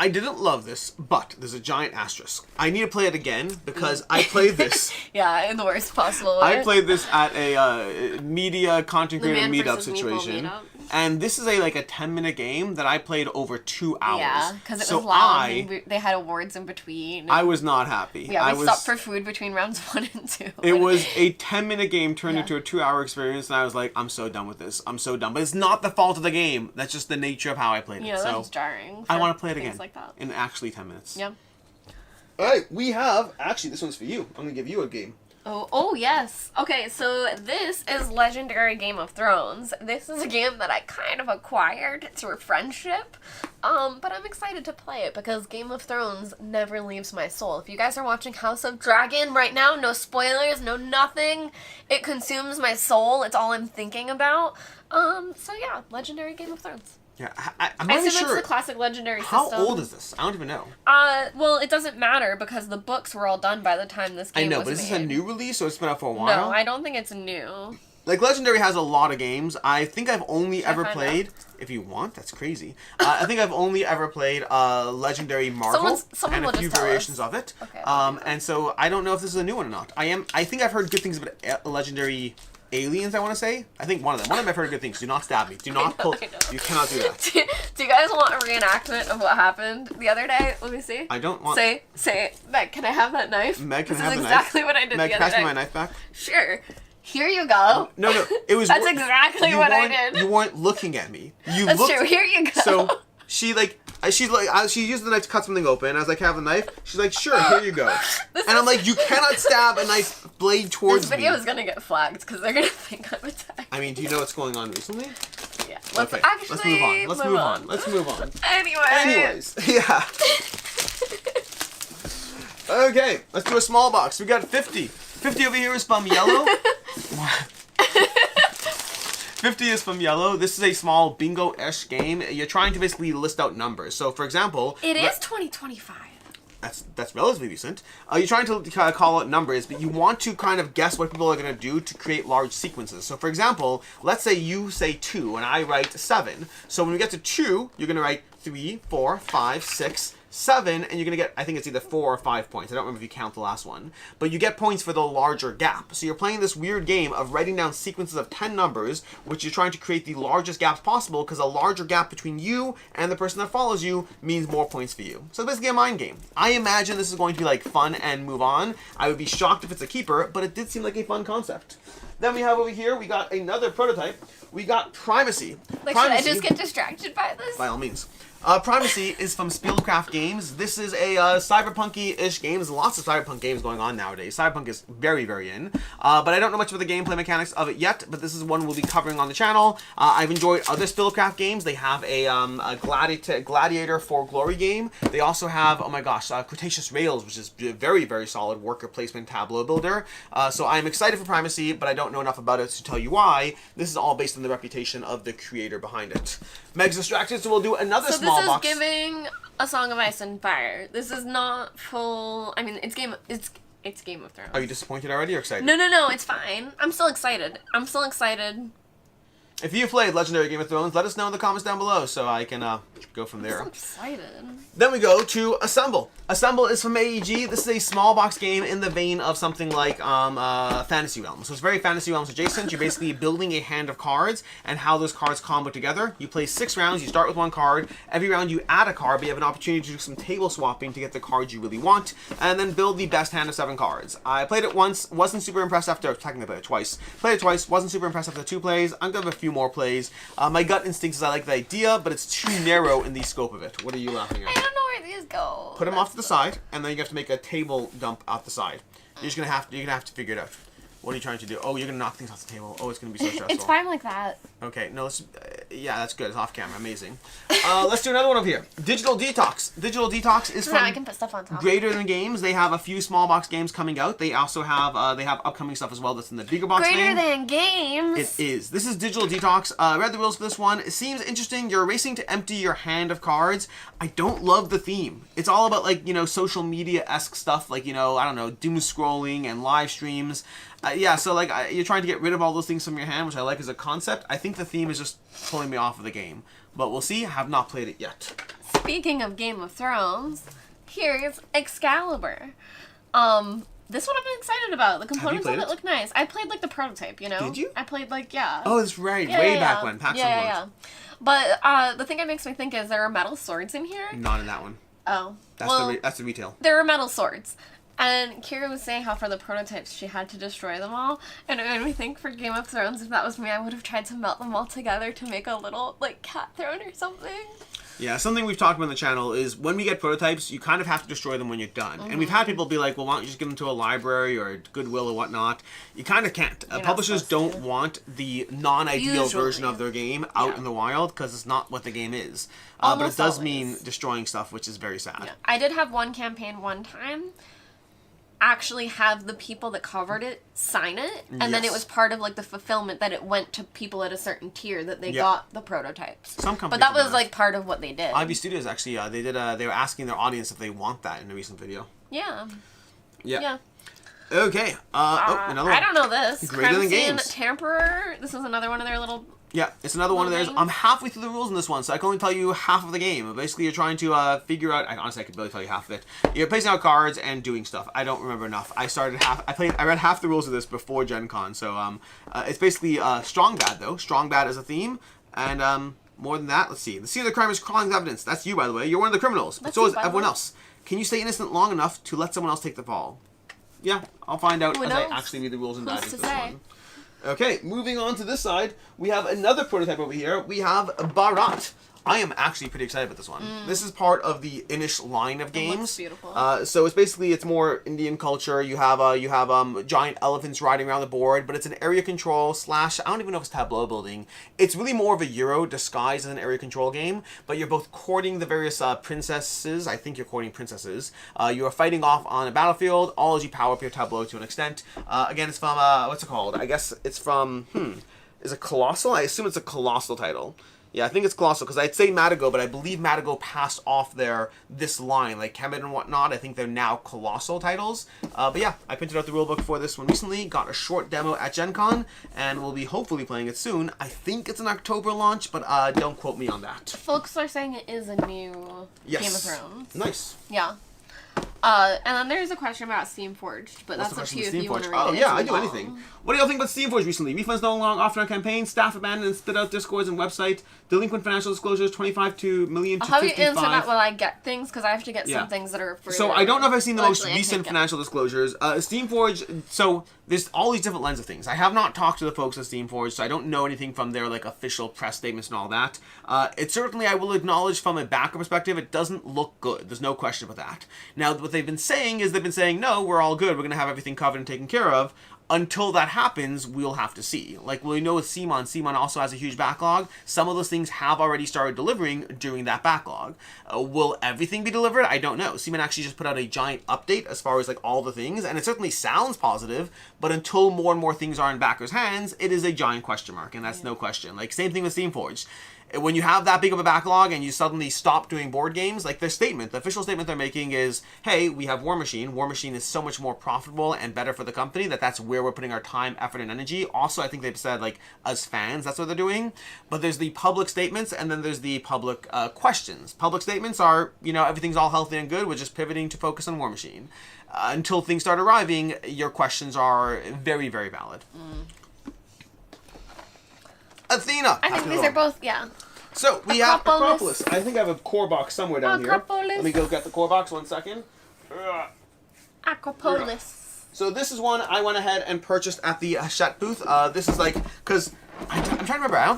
I didn't love this, but there's a giant asterisk. I need to play it again because I played this. Yeah, in the worst possible way. I played this at a media content creator meetup situation. And this is a 10-minute game that I played over 2 hours. Yeah, because it was long. They had awards in between. I was not happy. Yeah, we stopped for food between rounds 1 and 2. It was a 10-minute game turned into a 2-hour experience, and I was like, I'm so done with this. I'm so done. But it's not the fault of the game. That's just the nature of how I played it. Yeah, so that's jarring. I want to play it again. Like that. In actually 10 minutes. Yeah. All right, we have... Actually, this one's for you. I'm going to give you a game. Oh yes. Okay, so this is Legendary Game of Thrones. This is a game that I kind of acquired through friendship, but I'm excited to play it because Game of Thrones never leaves my soul. If you guys are watching House of Dragon right now, no spoilers, no nothing. It consumes my soul. It's all I'm thinking about. So yeah, Legendary Game of Thrones. Yeah, I'm not I even assume sure. it's the classic Legendary How system. old is this? I don't even know. Well, it doesn't matter because the books were all done by the time this game was made. I know, but is this a new release or it's been out for a while? No, I don't think it's new. Like, Legendary has a lot of games. I think I've only ever played... If you want, that's crazy. I think I've only ever played Legendary Marvel and a few variations of it. Okay, and so I don't know if this is a new one or not. I think I've heard good things about Legendary Aliens, I want to say. I think one of them. I've heard good things. Do not stab me. Do not pull... You cannot do that. Do you guys want a reenactment of what happened the other day? Let me see. I don't want... Say it. Meg, can I have that knife? Meg, can I have the knife? This is exactly what I did Meg, the other day. pass me my knife back. Sure. Here you go. No. It was... That's exactly what I did. You weren't looking at me. That's true. Here you go. So, she used the knife to cut something open. I was like, have a knife? She's like, sure, here you go. And I'm like, you cannot stab a knife blade towards me. This video is going to get flagged because they're going to think I'm attacking. I mean, do you know what's going on recently? Yeah. Let's move on. Let's move on. Anyways, yeah. Okay, let's do a small box. We got 50. 50 over here is from Yellow. 50 is from Yellow. This is a small bingo-ish game. You're trying to basically list out numbers. So, for example... It is 2025. That's relatively recent. You're trying to call out numbers, but you want to kind of guess what people are going to do to create large sequences. So, for example, let's say you say 2 and I write 7. So when we get to 2, you're going to write 3, 4, 5, 6, 7, and you're going to get, I think it's either 4 or 5 points. I don't remember if you count the last one. But you get points for the larger gap. So you're playing this weird game of writing down sequences of 10 numbers, which you're trying to create the largest gaps possible, because a larger gap between you and the person that follows you means more points for you. So it's basically a mind game. I imagine this is going to be like fun and move on. I would be shocked if it's a keeper, but it did seem like a fun concept. Then we have over here, we got another prototype. We got Primacy. Like, should I just get distracted by this? By all means. Primacy is from Spieldcraft Games. This is a cyberpunky-ish game. There's lots of cyberpunk games going on nowadays. Cyberpunk is very, very in. But I don't know much about the gameplay mechanics of it yet, but this is one we'll be covering on the channel. I've enjoyed other Spieldcraft games. They have a Gladiator for Glory game. They also have, oh my gosh, Cretaceous Rails, which is a very, very solid worker placement tableau builder. So I'm excited for Primacy, but I don't know enough about it to tell you why. This is all based on the reputation of the creator behind it. Meg's distracted, so we'll do another small box. This is giving A Song of Ice and Fire. This is not full... I mean, it's Game of Thrones. Are you disappointed already or excited? No, it's fine. I'm still excited. If you've played Legendary Game of Thrones, let us know in the comments down below so I can go from there. I'm so excited. Then we go to Assemble. Assemble is from AEG. This is a small box game in the vein of something like Fantasy Realms. So it's very Fantasy Realms adjacent. You're basically building a hand of cards and how those cards combo together. You play 6 rounds. You start with 1 card. Every round you add a card, but you have an opportunity to do some table swapping to get the cards you really want, and then build the best hand of 7 cards. I played it once. Wasn't super impressed after... Technically, I played it twice. Played it twice. Wasn't super impressed after 2 plays. I'm going to have a few more plays. My gut instinct is I like the idea, but it's too narrow in the scope of it. What are you laughing at? I don't know where these go. Put them off to the side, and then you have to make a table dump out the side. You're gonna have to figure it out. What are you trying to do? Oh, you're gonna knock things off the table. Oh, it's gonna be so stressful. It's fine like that. Okay, no, Yeah, that's good. It's off camera. Amazing. Let's do another one over here. Digital Detox. Digital Detox is from I can put stuff on top. Greater Than Games. They have a few small box games coming out. They also have they have upcoming stuff as well that's in the bigger box Greater vein. Than Games. It is. This is Digital Detox. Read the rules for this one. It seems interesting. You're racing to empty your hand of cards. I don't love the theme. It's all about, like, you know, social media-esque stuff, like, you know, I don't know, doom scrolling and live streams. Yeah, so, like, you're trying to get rid of all those things from your hand, which I like as a concept. I think the theme is just pulling me off of the game. But we'll see. I have not played it yet. Speaking of Game of Thrones, here's Excalibur. This one I'm excited about. The components of it look nice. I played, like, the prototype, you know? Did you? I played, like, yeah. Oh, that's right. Way back when. PAX yeah. But the thing that makes me think is there are metal swords in here. Not in that one. Oh. That's the retail. There are metal swords. And Kira was saying how for the prototypes she had to destroy them all. And it made me think for Game of Thrones, if that was me, I would have tried to melt them all together to make a little, like, cat throne or something. Yeah, something we've talked about on the channel is when we get prototypes, you kind of have to destroy them when you're done. And we've had people be like, well, why don't you just give them to a library or Goodwill or whatnot? You kind of can't. Publishers don't want the non-ideal version of their game out in the wild because it's not what the game is. But it does mean destroying stuff, which is very sad. Yeah. I did have one campaign one time actually have the people that covered it sign it, and then it was part of, like, the fulfillment that it went to people at a certain tier that they got the prototypes. Some companies, but that was like part of what they did. IB Studios actually they were asking their audience if they want that in a recent video. Yeah. Okay. Another one. I don't know this. Greater Than Games. Tamperer. This is another one of their little. Yeah, it's another one of theirs. I'm halfway through the rules in this one, so I can only tell you half of the game. Basically, you're trying to figure out. Honestly, I could barely tell you half of it. You're placing out cards and doing stuff. I don't remember enough. I read half the rules of this before Gen Con, so it's basically strong bad though. Strong bad as a theme, and more than that, let's see. The scene of the crime is crawling with evidence. That's you, by the way. You're one of the criminals, but so is everyone else. Can you stay innocent long enough to let someone else take the fall? Yeah, I'll find out as I actually read the rules and dive into this one. Okay, moving on to this side, we have another prototype over here. We have Bharat. I am actually pretty excited about this one. This is part of the Inish line of games. It looks beautiful. So it's basically, it's more Indian culture. You have giant elephants riding around the board, but it's an area control / I don't even know if it's tableau building. It's really more of a Euro disguised as an area control game, but you're both courting the various princesses. I think you're courting princesses. You are fighting off on a battlefield, all as you power up your tableau to an extent. Again, it's from, what's it called? I guess it's from, is it Colossal? I assume it's a Colossal title. Yeah, I think it's Colossal, because I'd say Matago, but I believe Matago passed off this line, like Kemet and whatnot. I think they're now Colossal titles. But yeah, I printed out the rulebook for this one recently, got a short demo at Gen Con, and we'll be hopefully playing it soon. I think it's an October launch, but don't quote me on that. Folks are saying it is a new Game of Thrones. Nice. Yeah. And then there's a question about Steamforged, but that's up to you if you want to read it. Oh, yeah, I do anything. What do y'all think about Steamforged recently? Refunds no longer offered on campaign, staff abandoned and split out Discords and website, delinquent financial disclosures, 25 to million to 55. I'll have you answer that while I get things, because I have to get some things that are free. So I don't know if I've seen the most recent financial disclosures. Steamforged, so there's all these different lens of things. I have not talked to the folks at Steamforged, so I don't know anything from their, like, official press statements and all that. It certainly, I will acknowledge from a backer perspective, it doesn't look good. There's no question about that. Now, what they've been saying is they've been saying, no, we're all good. We're going to have everything covered and taken care of. Until that happens, we'll have to see. Like, well, you know with Simon also has a huge backlog. Some of those things have already started delivering during that backlog. Will everything be delivered? I don't know. Simon actually just put out a giant update as far as, like, all the things, and it certainly sounds positive, but until more and more things are in backers' hands, it is a giant question mark, and that's no question. Like, same thing with Steamforged. When you have that big of a backlog and you suddenly stop doing board games, like their statement, the official statement they're making is, hey, we have War Machine. War Machine is so much more profitable and better for the company that's where we're putting our time, effort, and energy. Also, I think they've said, like, as fans, that's what they're doing. But there's the public statements and then there's the public questions. Public statements are, you know, everything's all healthy and good. We're just pivoting to focus on War Machine. Until things start arriving, your questions are very, very valid. Athena. I think these are both, So, we have Akropolis. I think I have a core box somewhere down here. Let me go get the core box 1 second. Akropolis. So this is one I went ahead and purchased at the Hachette booth. This is like, because I'm trying to remember. I don't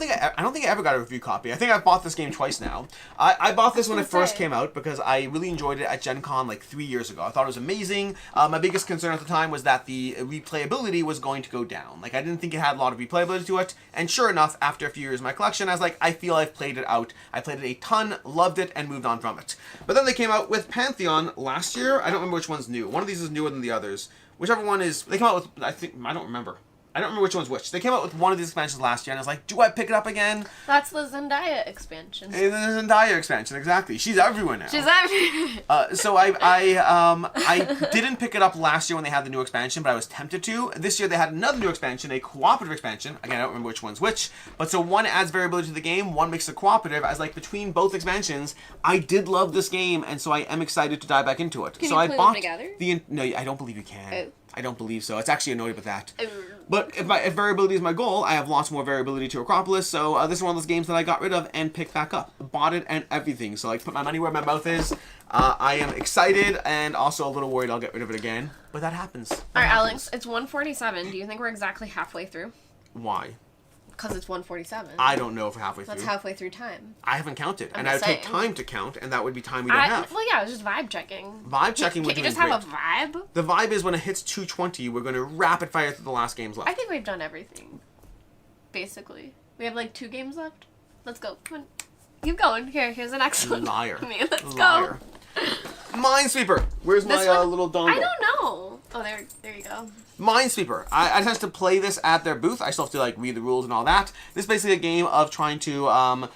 think I ever got a review copy. I think I've bought this game twice now. I bought this when it first came out because I really enjoyed it at Gen Con like 3 years ago. I thought it was amazing. My biggest concern at the time was that the replayability was going to go down. Like, I didn't think it had a lot of replayability to it. And sure enough, after a few years in my collection, I was like, I feel I've played it out. I played it a ton, loved it, and moved on from it. But then they came out with Pantheon last year. I don't remember which one's new. One of these is newer than the others. Whichever one is... They came out with... I don't remember. I don't remember which one's which. They came out with one of these expansions last year, and I was like, do I pick it up again? That's the Zendaya expansion. The Zendaya expansion, exactly. She's everywhere now. She's everywhere. So I didn't pick it up last year when they had the new expansion, but I was tempted to. This year they had another new expansion, a cooperative expansion. Again, I don't remember which one's which. But so one adds variability to the game, one makes it cooperative. I was like, between both expansions, I did love this game, and so I am excited to dive back into it. Can so you play them together? No, I don't believe you can. Oh. I don't believe so. It's actually annoyed with that. But if variability is my goal, I have lots more variability to Akropolis, so this is one of those games that I got rid of and picked back up. Bought it and everything, so like put my money where my mouth is. I am excited and also a little worried I'll get rid of it again, but that happens. Alright, Alex, it's 1:47. Do you think we're exactly halfway through? Why? Because it's 1:47. I don't know if we're halfway through. That's halfway through time. I haven't counted, and I would take time to count, and that would be time we don't have. Well, yeah, I was just vibe checking. Vibe checking would be Can't you just have a vibe? The vibe is when it hits 2:20, we're going to rapid fire through the last games left. I think we've done everything. Basically. We have like 2 games left. Let's go. Come on. Keep going. Here's the next one. Liar. Let's Liar. go. Minesweeper. Where's my little dongle? I don't know. Oh, there you go. Minesweeper. I just have to play this at their booth. I still have to like read the rules and all that. This is basically a game of trying to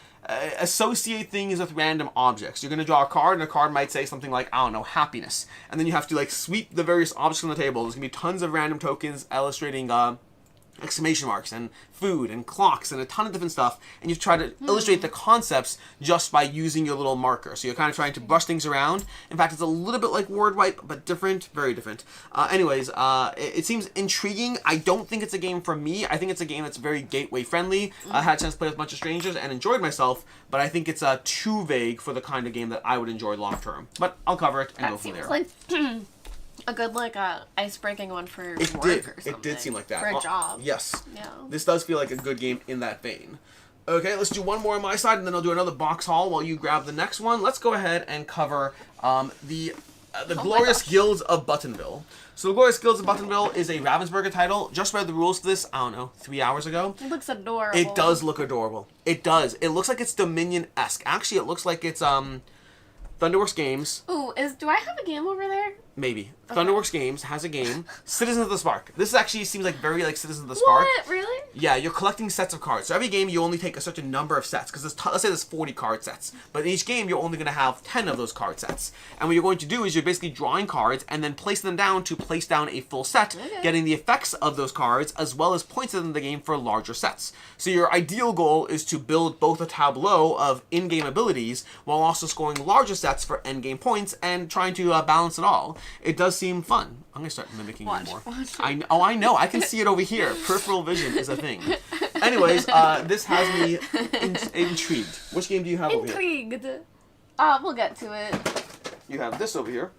associate things with random objects. You're going to draw a card, and a card might say something like, I don't know, happiness. And then you have to like sweep the various objects on the table. There's going to be tons of random tokens illustrating exclamation marks and food and clocks and a ton of different stuff, and you try to illustrate the concepts just by using your little marker. So you're kind of trying to brush things around. In fact, it's a little bit like word wipe, but different, very different. Anyways, it seems intriguing. I don't think it's a game for me. I think it's a game that's very gateway friendly. I had a chance to play with a bunch of strangers and enjoyed myself, but I think it's too vague for the kind of game that I would enjoy long term. But I'll cover it and go from there. Like a good ice-breaking one for work or something. It did seem like that. For a job. Yes. Yeah. This does feel like a good game in that vein. Okay, let's do one more on my side, and then I'll do another box haul while you grab the next one. Let's go ahead and cover the Glorious Guilds of Buttonville. So the Glorious Guilds of Buttonville is a Ravensburger title. Just read the rules to this, I don't know, 3 hours ago. It looks adorable. It does look adorable. It does. It looks like it's Dominion-esque. Actually, it looks like it's Thunderworks Games. Ooh, do I have a game over there? Maybe. Okay. Thunderworks Games has a game. Citizens of the Spark. This actually seems like very like Citizens of the Spark. What? Really? Yeah, you're collecting sets of cards. So every game you only take a certain number of sets. Because let's say there's 40 card sets. But in each game you're only going to have 10 of those card sets. And what you're going to do is you're basically drawing cards and then placing them down to place down a full set. Okay. Getting the effects of those cards as well as points in the game for larger sets. So your ideal goal is to build both a tableau of in-game abilities while also scoring larger sets for end-game points and trying to balance it all. It does seem fun. I'm gonna start mimicking you more. I know. I can see it over here. Peripheral vision is a thing. Anyways, this has me intrigued. Which game do you have over here? Intrigued. We'll get to it. You have this over here.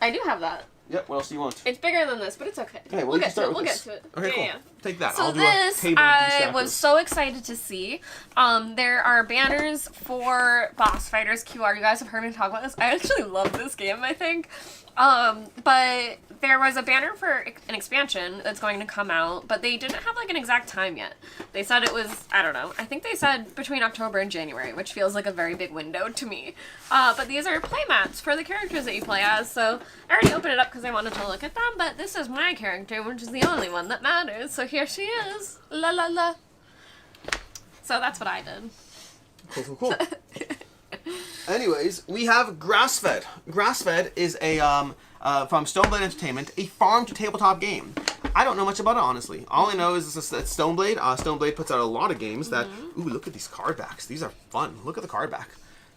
I do have that. Yep. What else do you want? It's bigger than this, but it's okay. Okay, we'll get to it. We'll get to it. Okay, cool. Yeah. Take that. So I'll do this, a table I was so excited to see. There are banners for boss fighters QR. You guys have heard me talk about this. I actually love this game, I think. But there was a banner for an expansion that's going to come out, but they didn't have like an exact time yet. They said it was, I don't know, I think they said between October and January, which feels like a very big window to me. But these are playmats for the characters that you play as, so I already opened it up because I wanted to look at them, but this is my character, which is the only one that matters, so here she is. La la la. So that's what I did. Cool. Anyways, we have Grassfed. Grassfed is a from Stoneblade Entertainment, a farm-to-tabletop game. I don't know much about it, honestly. All I know is it's Stoneblade. Stoneblade puts out a lot of games that... Ooh, look at these card backs. These are fun. Look at the card back.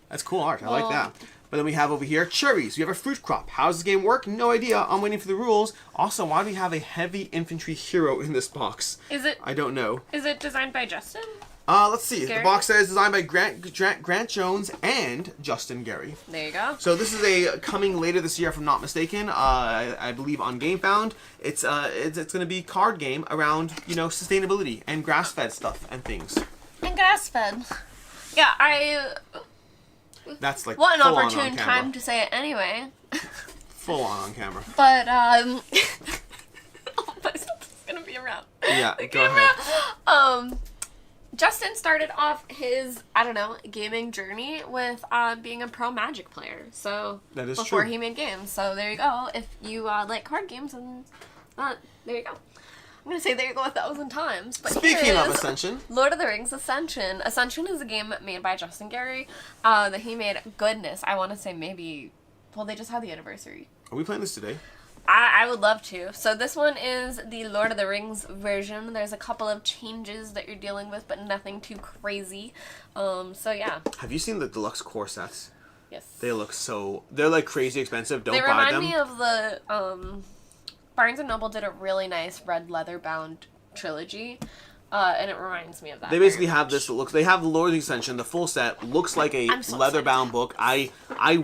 That's cool art. I like that. But then we have over here cherries. We have a fruit crop. How does this game work? No idea. I'm waiting for the rules. Also, why do we have a heavy infantry hero in this box? Is it... I don't know. Is it designed by Justin? Let's see. Gary? The box set is designed by Grant Jones and Justin Gary. There you go. So this is a coming later this year, if I'm not mistaken. I believe on GameFound. It's going to be card game around sustainability and grass-fed stuff and things. And grass-fed. Yeah, That's like what an full opportune on time to say it anyway. Full on camera. But oh, my stuff is gonna be around. Yeah, go ahead. Justin started off his, gaming journey with being a pro Magic player. So that is before true. he made games. So there you go. If you like card games, and there you go. I'm gonna say there you go 1,000 times. But speaking of Ascension, Lord of the Rings Ascension. Ascension is a game made by Justin Gary that he made. Goodness, I want to say maybe. Well, they just had the anniversary. Are we playing this today? I would love to. So this one is the Lord of the Rings version. There's a couple of changes that you're dealing with, but nothing too crazy. So yeah. Have you seen the deluxe core sets? Yes. They look they're like crazy expensive. Don't buy them. They remind me of the Barnes & Noble did a really nice red leather bound trilogy. And it reminds me of that. They basically have this that looks. They have the Lord of the Ascension. The full set looks like a leather-bound book. I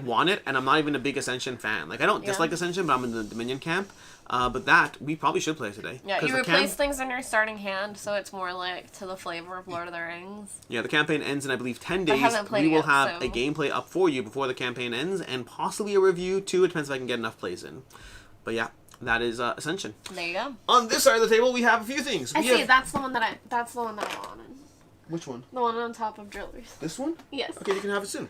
want it, and I'm not even a big Ascension fan. Like I don't dislike Ascension, but I'm in the Dominion camp. But that we probably should play today. Yeah, you replace things in your starting hand, so it's more like to the flavor of Lord of the Rings. Yeah, the campaign ends in I believe 10 days. We will have a gameplay up for you before the campaign ends, and possibly a review too. It depends if I can get enough plays in. But yeah. That is Ascension. There you go. On this side of the table, we have a few things. That's the one that I wanted. Which one? The one on top of Drillers. This one? Yes. Okay, you can have it soon.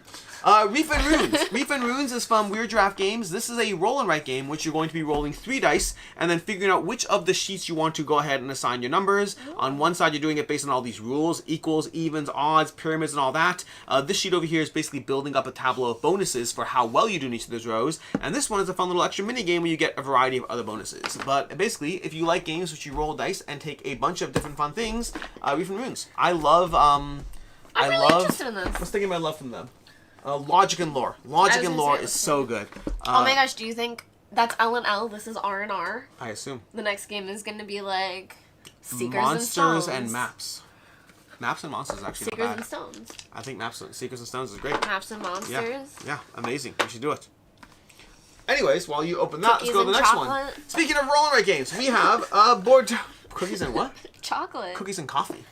Reef and Ruins. Reef and Ruins is from Weird Draft Games. This is a roll and write game, which you're going to be rolling 3 dice and then figuring out which of the sheets you want to go ahead and assign your numbers. Ooh. On one side, you're doing it based on all these rules, equals, evens, odds, pyramids, and all that. This sheet over here is basically building up a tableau of bonuses for how well you do in each of those rows. And this one is a fun little extra mini game where you get a variety of other bonuses. But basically, if you like games which you roll dice and take a bunch of different fun things, Reef and Ruins. I love I'm really interested in this. I was thinking my love from them. Logic and Lore. Logic and Lore is so good. Oh my gosh, do you think that's L and L? This is R and R. I assume. The next game is going to be like Seekers Monsters and and Maps. Maps and Monsters is actually Seekers not bad. and Stones. I think Seekers and Stones is great. Maps and Monsters. Yeah, amazing. We should do it. Anyways, while you open that, let's go to the next chocolate. one. Speaking of roll and write games, we have cookies and what? Chocolate. Cookies and coffee.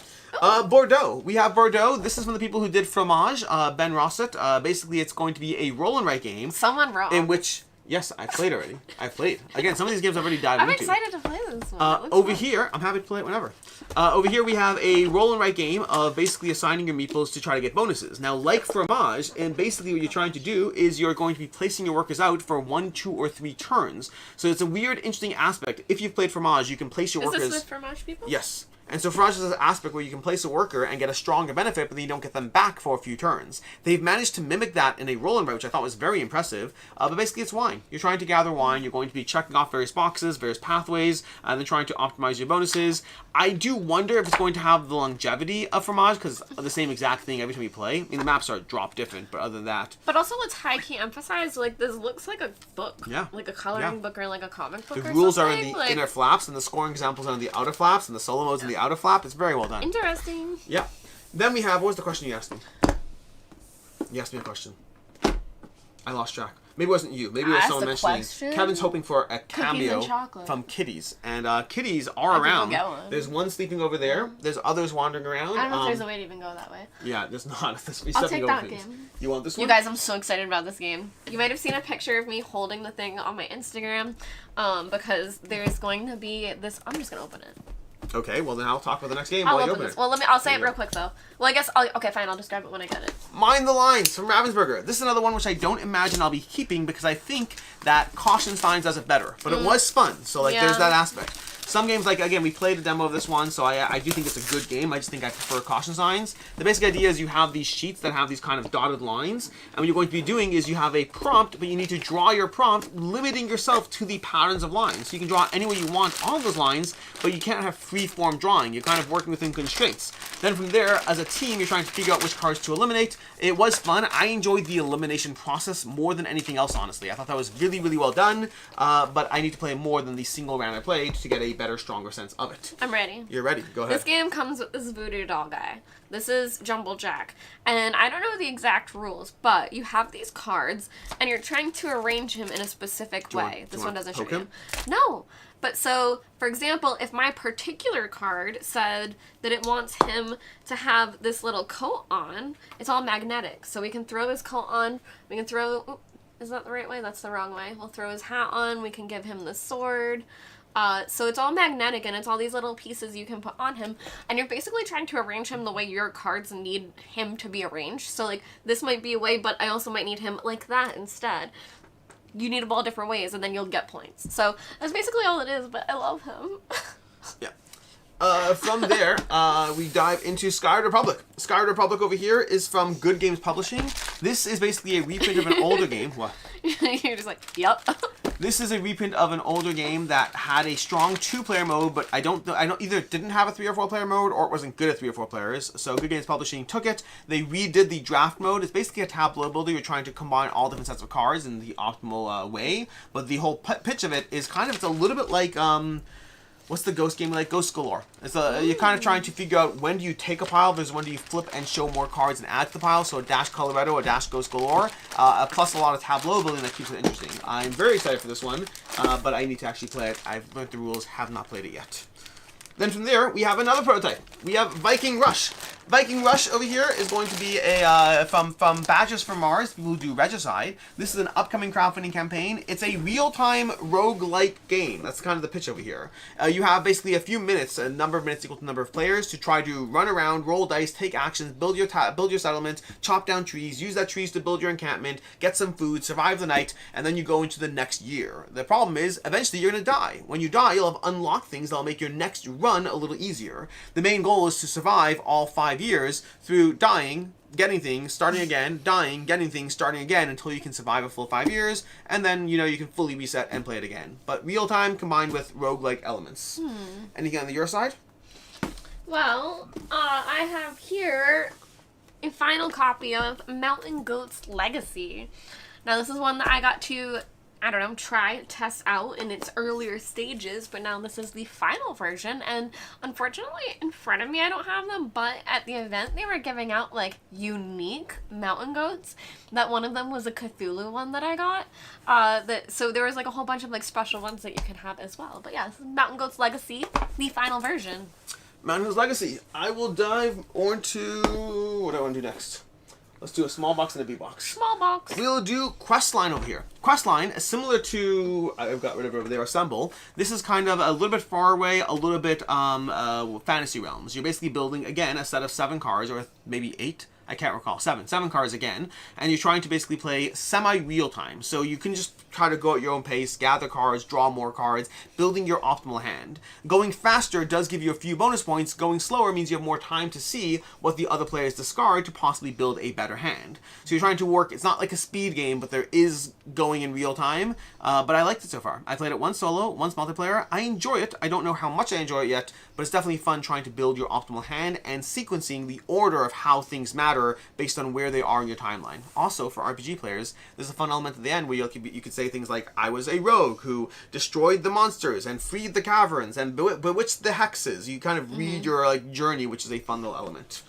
Bordeaux. We have Bordeaux. This is from the people who did Fromage, Ben Rossett. Basically, it's going to be a roll and write game. Someone wrote. In which, yes, I played already. I played. Again, some of these games I've already dived into. I'm excited to play this one. Over here, I'm happy to play it whenever. Over here, we have a roll and write game of basically assigning your meeples to try to get bonuses. Now, like Fromage, and basically what you're trying to do is you're going to be placing your workers out for 1, 2, or 3 turns. So it's a weird, interesting aspect. If you've played Fromage, you can place your workers... Is this with Fromage people? Yes. And so Fromage is an aspect where you can place a worker and get a stronger benefit, but then you don't get them back for a few turns. They've managed to mimic that in a roll and write, which I thought was very impressive. But basically it's wine. You're trying to gather wine, you're going to be checking off various boxes, various pathways, and then trying to optimize your bonuses. I do wonder if it's going to have the longevity of Fromage, because it's the same exact thing every time you play. I mean, the maps are drop different, but other than that... But also what's high key emphasized, like, this looks like a book. Yeah. Like a coloring book or like a comic book or something. The rules are in the like... inner flaps, and the scoring examples are in the outer flaps, and the solo mode's in the outer flap. It's very well done. Interesting. Yeah. Then we have... What was the question you asked me? You asked me a question. I lost track. Maybe it wasn't you. Maybe it was someone mentioning. Kevin's hoping for a cameo from kitties. And kitties are around. There's one sleeping over there. There's others wandering around. I don't know if there's a way to even go that way. Yeah, there's not. I'll take that game. You want this one? You guys, I'm so excited about this game. You might have seen a picture of me holding the thing on my Instagram because there's going to be this... I'm just going to open it. Okay, well then I'll talk about the next game while you open open this. it. Well, I'll say it real quick though. Well, I guess okay, fine. I'll describe it when I get it. Mind the Lines from Ravensburger. This is another one which I don't imagine I'll be keeping because I think that Caution Signs does it better. But it was fun, so like there's that aspect. Some games, like, again, we played a demo of this one, so I do think it's a good game. I just think I prefer Caution Signs. The basic idea is you have these sheets that have these kind of dotted lines, and what you're going to be doing is you have a prompt, but you need to draw your prompt, limiting yourself to the patterns of lines. So you can draw any way you want on those lines, but you can't have free-form drawing. You're kind of working within constraints. Then from there, as a team, you're trying to figure out which cards to eliminate. It was fun. I enjoyed the elimination process more than anything else, honestly. I thought that was really, really well done, but I need to play more than the single round I played to get a better better, stronger sense of it. I'm ready. You're ready. Go ahead. This game comes with this voodoo doll guy. This is Jumble Jack. And I don't know the exact rules, but you have these cards, and you're trying to arrange him in a specific way. This one doesn't show you. No. But so, for example, if my particular card said that it wants him to have this little coat on, it's all magnetic. So we can throw his coat on, we can throw... Is that the right way? That's the wrong way. We'll throw his hat on, we can give him the sword. So it's all magnetic, and it's all these little pieces you can put on him, and you're basically trying to arrange him the way your cards need him to be arranged. So, like, this might be a way, but I also might need him like that instead. You need them all different ways, and then you'll get points. So that's basically all it is, but I love him. Yeah. From there, we dive into Skyward Republic. Skyward Republic over here is from Good Games Publishing. This is basically a reprint of an older game. What? You're just like, yep. This is a reprint of an older game that had a strong 2-player mode, but I don't either didn't have a 3 or 4-player mode, or it wasn't good at 3 or 4 players. So Good Games Publishing took it. They redid the draft mode. It's basically a tableau builder. You're trying to combine all different sets of cards in the optimal way. But the whole pitch of it is it's a little bit like what's the Ghost game like? Ghost Galore. You're kind of trying to figure out when do you take a pile versus when do you flip and show more cards and add to the pile. So a dash Colorado, a dash Ghost Galore, plus a lot of tableau building that keeps it interesting. I'm very excited for this one, but I need to actually play it. I've learned the rules, have not played it yet. Then from there, we have another prototype. We have Viking Rush. Viking Rush over here is going to be a from Badges from Mars, people who do Regicide. This is an upcoming crowdfunding campaign. It's a real-time roguelike game. That's kind of the pitch over here. You have basically a few minutes, a number of minutes equal to the number of players, to try to run around, roll dice, take actions, build your settlement, chop down trees, use that trees to build your encampment, get some food, survive the night, and then you go into the next year. The problem is, eventually you're going to die. When you die, you'll have unlocked things that'll make your next run a little easier. The main goal is to survive all 5 years through dying, getting things, starting again, dying, getting things, starting again, until you can survive a full 5 years, and then, you can fully reset and play it again. But real-time combined with roguelike elements. Anything on your side? Well, I have here a final copy of Mountain Goat's Legacy. Now, this is one that I got to test out in its earlier stages, but now this is the final version, and unfortunately in front of me I don't have them, but at the event they were giving out like unique mountain goats. That one of them was a Cthulhu one that I got. So there was like a whole bunch of like special ones that you can have as well. But yeah, this is Mountain Goat's Legacy, the final version. Mountain Goat's Legacy. I will dive onto what do I want to do next? Let's do a small box and a big box. Small box. We'll do Questline over here. Questline is similar to, I've got rid of over there, Assemble. This is kind of a little bit far away, a little bit fantasy realms. You're basically building, again, a set of 7 cards, or maybe 8. I can't recall. 7 cards again, and you're trying to basically play semi-real time. So you can just try to go at your own pace, gather cards, draw more cards, building your optimal hand. Going faster does give you a few bonus points. Going slower means you have more time to see what the other players discard to possibly build a better hand. So you're trying to work, it's not like a speed game, but there is going in real time. But I liked it so far. I played it once solo, once multiplayer. I enjoy it. I don't know how much I enjoy it yet, but it's definitely fun trying to build your optimal hand and sequencing the order of how things matter based on where they are in your timeline. Also, for RPG players, there's a fun element at the end where you could say things like, I was a rogue who destroyed the monsters and freed the caverns and bewitched the hexes. You kind of read your journey, which is a fun little element.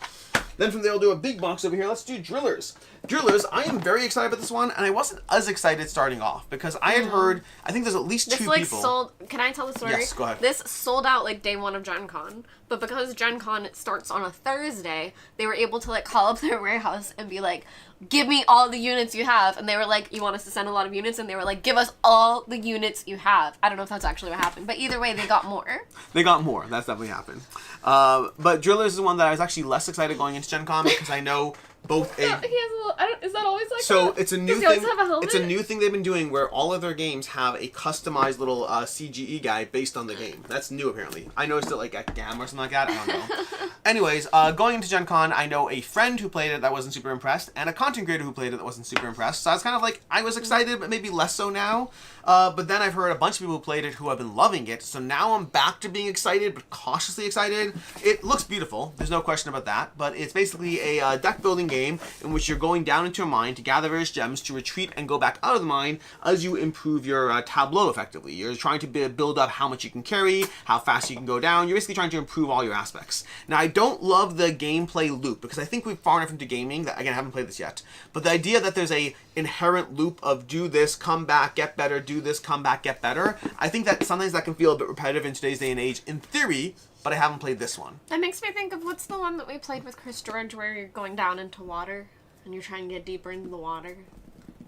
Then from there, we'll do a big box over here. Let's do Drillers. Drillers, I am very excited about this one, and I wasn't as excited starting off, because I had heard, I think there's at least 2 people. Can I tell the story? Yes, go ahead. This sold out day 1 of Gen Con, but because Gen Con starts on a Thursday, they were able to call up their warehouse and be like, give me all the units you have, and they were like, you want us to send a lot of units? And they were like, give us all the units you have. I don't know if that's actually what happened, but either way, they got more. They got more. That's definitely happened. But Drillers is one that I was actually less excited going into Gen Con, because I know both he has a little, is that always like so that? It's a new thing. It's a new thing they've been doing where all of their games have a customized little CGE guy based on the game. That's new apparently. I noticed it at GAM or something like that. I don't know. Anyways, going into Gen Con, I know a friend who played it that wasn't super impressed, and a content creator who played it that wasn't super impressed. So I was kind of I was excited, but maybe less so now. But then I've heard a bunch of people who played it who have been loving it. So now I'm back to being excited, but cautiously excited. It looks beautiful. There's no question about that. But it's basically a deck building game game in which you're going down into a mine to gather various gems to retreat and go back out of the mine as you improve your tableau effectively. You're trying to build up how much you can carry, how fast you can go down. You're basically trying to improve all your aspects. Now, I don't love the gameplay loop because I think we've far enough into gaming that, again, I haven't played this yet, but the idea that there's a inherent loop of do this, come back, get better, do this, come back, get better, I think that sometimes that can feel a bit repetitive in today's day and age in theory, but I haven't played this one. That makes me think of what's the one that we played with Chris George where you're going down into water and you're trying to get deeper into the water.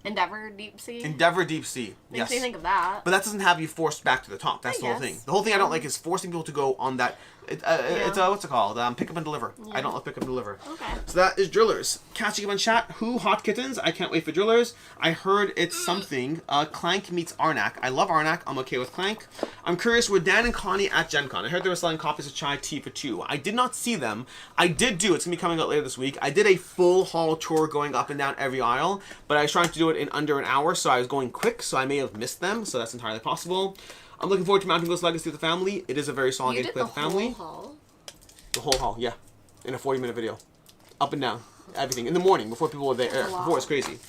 Endeavor Deep Sea? Endeavor Deep Sea, yes. Makes me think of that. But that doesn't have you forced back to the top. That's the whole thing. The whole thing I don't like is forcing people to go on that. It's what's it called? Pick up and deliver. I don't like pick up and deliver. Okay. So that is Drillers. Catching up on chat. Who? Hot Kittens. I can't wait for Drillers. I heard it's something. Clank meets Arnak. I love Arnak. I'm okay with Clank. I'm curious, were Dan and Connie at Gen Con? I heard they were selling copies of Chai Tea for $2. I did not see them. I did do, it's going to be coming out later this week, I did a full haul tour going up and down every aisle, but I was trying to do it in under an hour, so I was going quick, so I may have missed them, so that's entirely possible. I'm looking forward to Mountain Ghost Legacy with the family. It is a very solid game to play with the family. The whole haul, yeah. In a 40-minute video. Up and down. Everything. In the morning, before people were there. Before it's crazy.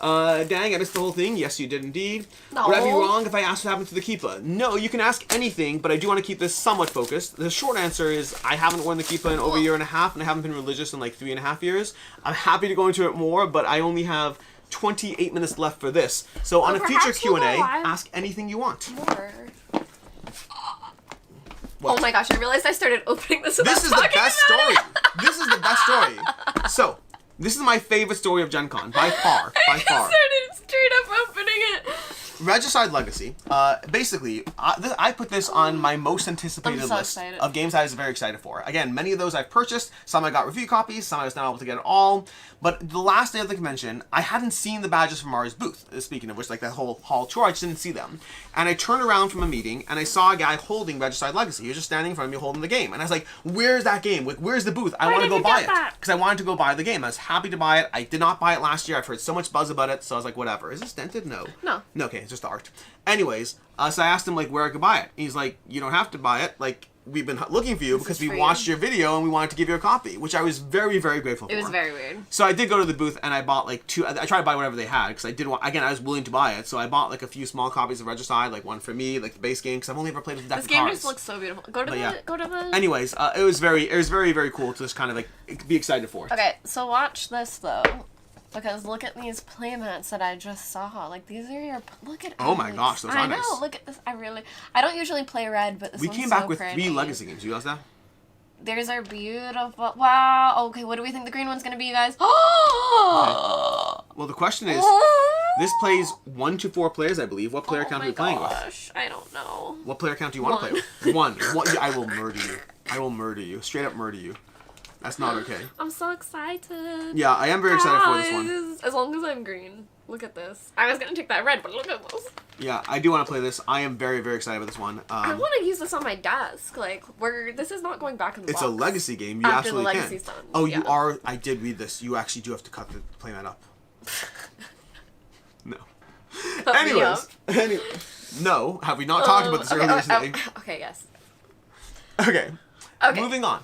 Dang, I missed the whole thing. Yes, you did indeed. No. Would I be wrong if I asked what happened to the Keepa? No, you can ask anything, but I do want to keep this somewhat focused. The short answer is I haven't worn the Keepa in over a year and a half, and I haven't been religious in like 3.5 years. I'm happy to go into it more, but I only have 28 minutes left for this. So on a future Q&A, ask anything you want. More. What? Oh my gosh, I realized I started opening this without This is the best story. it. This is the best story. So, this is my favorite story of Gen Con, by far. I started straight up opening it. Regicide Legacy. Basically, I put this on my most anticipated list of games I was very excited for. Again, many of those I've purchased. Some I got review copies. Some I was not able to get at all. But the last day of the convention, I hadn't seen the badges from Mari's booth. Speaking of which, like that whole hall tour, I just didn't see them. And I turned around from a meeting, and I saw a guy holding Regicide Legacy. He was just standing in front of me holding the game. And I was like, where's that game? Like, where's the booth? I want to go buy it. Because I wanted to go buy the game. I was happy to buy it. I did not buy it last year. I've heard so much buzz about it, so I was like, whatever. Is this dented? No. No. No, okay, it's just art. Anyways, so I asked him, like, where I could buy it. He's like, you don't have to buy it. Like, we've been looking for you because we watched your video and we wanted to give you a copy, which I was very, very grateful for. It was very weird. So I did go to the booth and I bought like 2. I tried to buy whatever they had because I did want. Again, I was willing to buy it, so I bought like a few small copies of Regicide, like one for me, like the base game, because I've only ever played with the deck of cards. This game just looks so beautiful. Go to the. Anyways, it was very, very cool to just kind of like be excited for it. Okay, so watch this though. Because look at these playmats that I just saw. Like, these are your... Look at Oh my gosh, those are nice. I know, look at this. I don't usually play red, but this one's so We came back with pretty. 3 Legacy games. You realize that? There's our beautiful... Wow. Okay, what do we think the green one's going to be, you guys? Okay. Well, the question is, this plays 1 to 4 players, I believe. What player count are we playing with? I don't know. What player count do you want to play with? 1. I will murder you. I will murder you. Straight up murder you. That's not okay. I'm so excited. Yeah, I am very excited for this one. As long as I'm green. Look at this. I was going to take that red, but look at this. Yeah, I do want to play this. I am very, very excited about this one. I want to use this on my desk. Like, this is not going back in the box. It's a legacy game. You After absolutely the legacy's can. Done. Oh, yeah. you are. I did read this. You actually do have to cut the playmat up. No. Anyways. No. Have we not talked about this earlier today? Okay, yes. Okay. Moving on.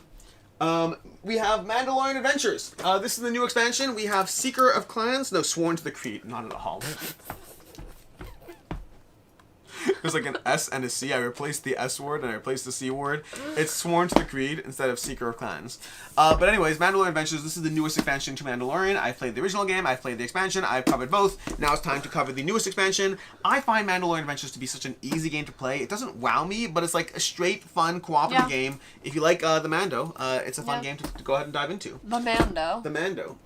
We have Mandalorian Adventures. This is the new expansion. We have Seeker of Clans. No, Sworn to the Creed. Not at all. There's like an S and a C. I replaced the S word and I replaced the C word. It's Sworn to the Creed instead of Seeker of Clans. But anyways, Mandalorian Adventures. This is the newest expansion to Mandalorian. I've played the original game. I've played the expansion. I've covered both. Now it's time to cover the newest expansion. I find Mandalorian Adventures to be such an easy game to play. It doesn't wow me, but it's like a straight, fun, cooperative game. If you like the Mando, it's a fun game to go ahead and dive into. The Mando. The Mando.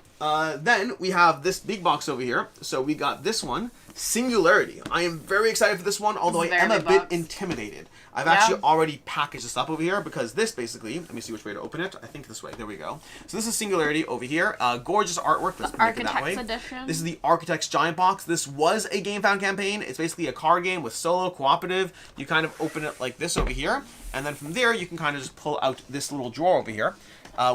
Then we have this big box over here. So we got this one, Singularity. I am very excited for this one, although I am a bit intimidated. I've actually already packaged this up over here because this basically, let me see which way to open it. I think this way. There we go. So this is Singularity over here. Gorgeous artwork. Let's make it that way. Edition. This is the Architect's Giant Box. This was a GameFound campaign. It's basically a card game with solo, cooperative. You kind of open it like this over here. And then from there, you can kind of just pull out this little drawer over here.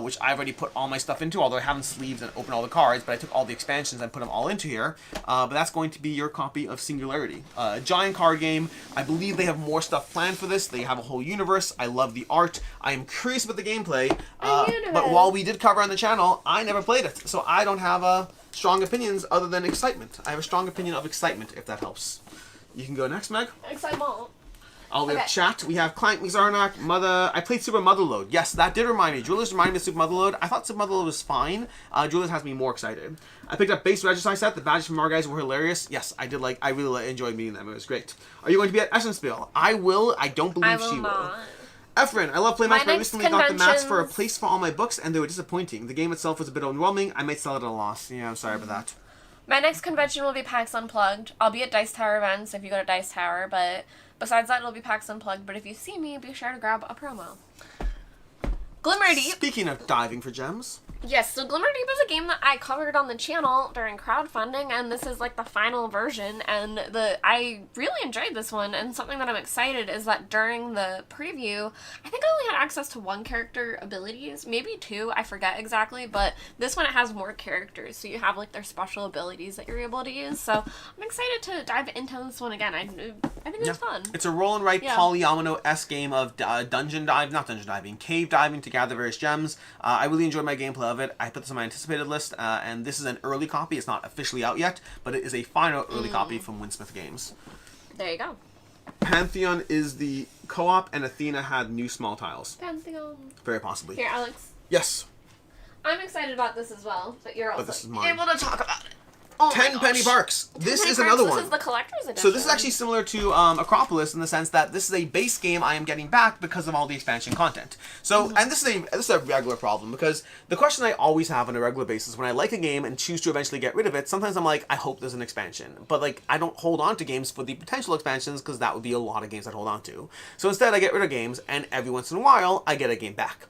Which I've already put all my stuff into, although I haven't sleeved and opened all the cards, but I took all the expansions and put them all into here. But that's going to be your their copy of Singularity. A giant card game. I believe they have more stuff planned for this. They have a whole universe. I love the art. I am curious about the gameplay. But while we did cover on the channel, I never played it. So I don't have strong opinions other than excitement. I have a strong opinion of excitement, if that helps. You can go next, Meg. Excitement. We have chat. We have Clank Meets Arnak. Mother. I played Super Motherload. Yes, that did remind me. Julius reminded me of Super Motherload. I thought Super Motherload was fine. Julius has me more excited. I picked up base Regicide set. The badges from our guys were hilarious. Yes, I did I really enjoyed meeting them. It was great. Are you going to be at Essenspiel? I will. I don't believe she will. Efren, I love playmats, but I recently got the mats for a place for all my books, and they were disappointing. The game itself was a bit overwhelming. I might sell it at a loss. Yeah, I'm sorry about that. My next convention will be PAX Unplugged. I'll be at Dice Tower events if you go to Dice Tower, but besides that, it'll be PAX Unplugged. But if you see me, be sure to grab a promo. Glimmerdeep. Speaking of diving for gems. Yes, so Glimmerdeep is a game that I covered on the channel during crowdfunding, and this is like the final version, and I really enjoyed this one, and something that I'm excited is that during the preview, I think I only had access to 1 character abilities, maybe 2, I forget exactly, but this one it has more characters, so you have like their special abilities that you're able to use, so I'm excited to dive into this one again. I think it was fun. It's a roll and write polyomino-esque game of cave diving to gather various gems. I really enjoyed my gameplay of it. I put this on my anticipated list, and this is an early copy. It's not officially out yet, but it is a final early copy from Winsmith Games. There you go. Pantheon is the co-op, and Athena had new small tiles. Pantheon. Very possibly. Here, Alex. Yes. I'm excited about this as well, but you're also this is mine. able to talk about it. Oh Tenpenny Parks. This is another one. This is the collector's edition. So this is actually similar to Akropolis in the sense that this is a base game I am getting back because of all the expansion content. So, and this is a regular problem because the question I always have on a regular basis when I like a game and choose to eventually get rid of it, sometimes I'm like, I hope there's an expansion. But like, I don't hold on to games for the potential expansions because that would be a lot of games I'd hold on to. So instead I get rid of games and every once in a while I get a game back.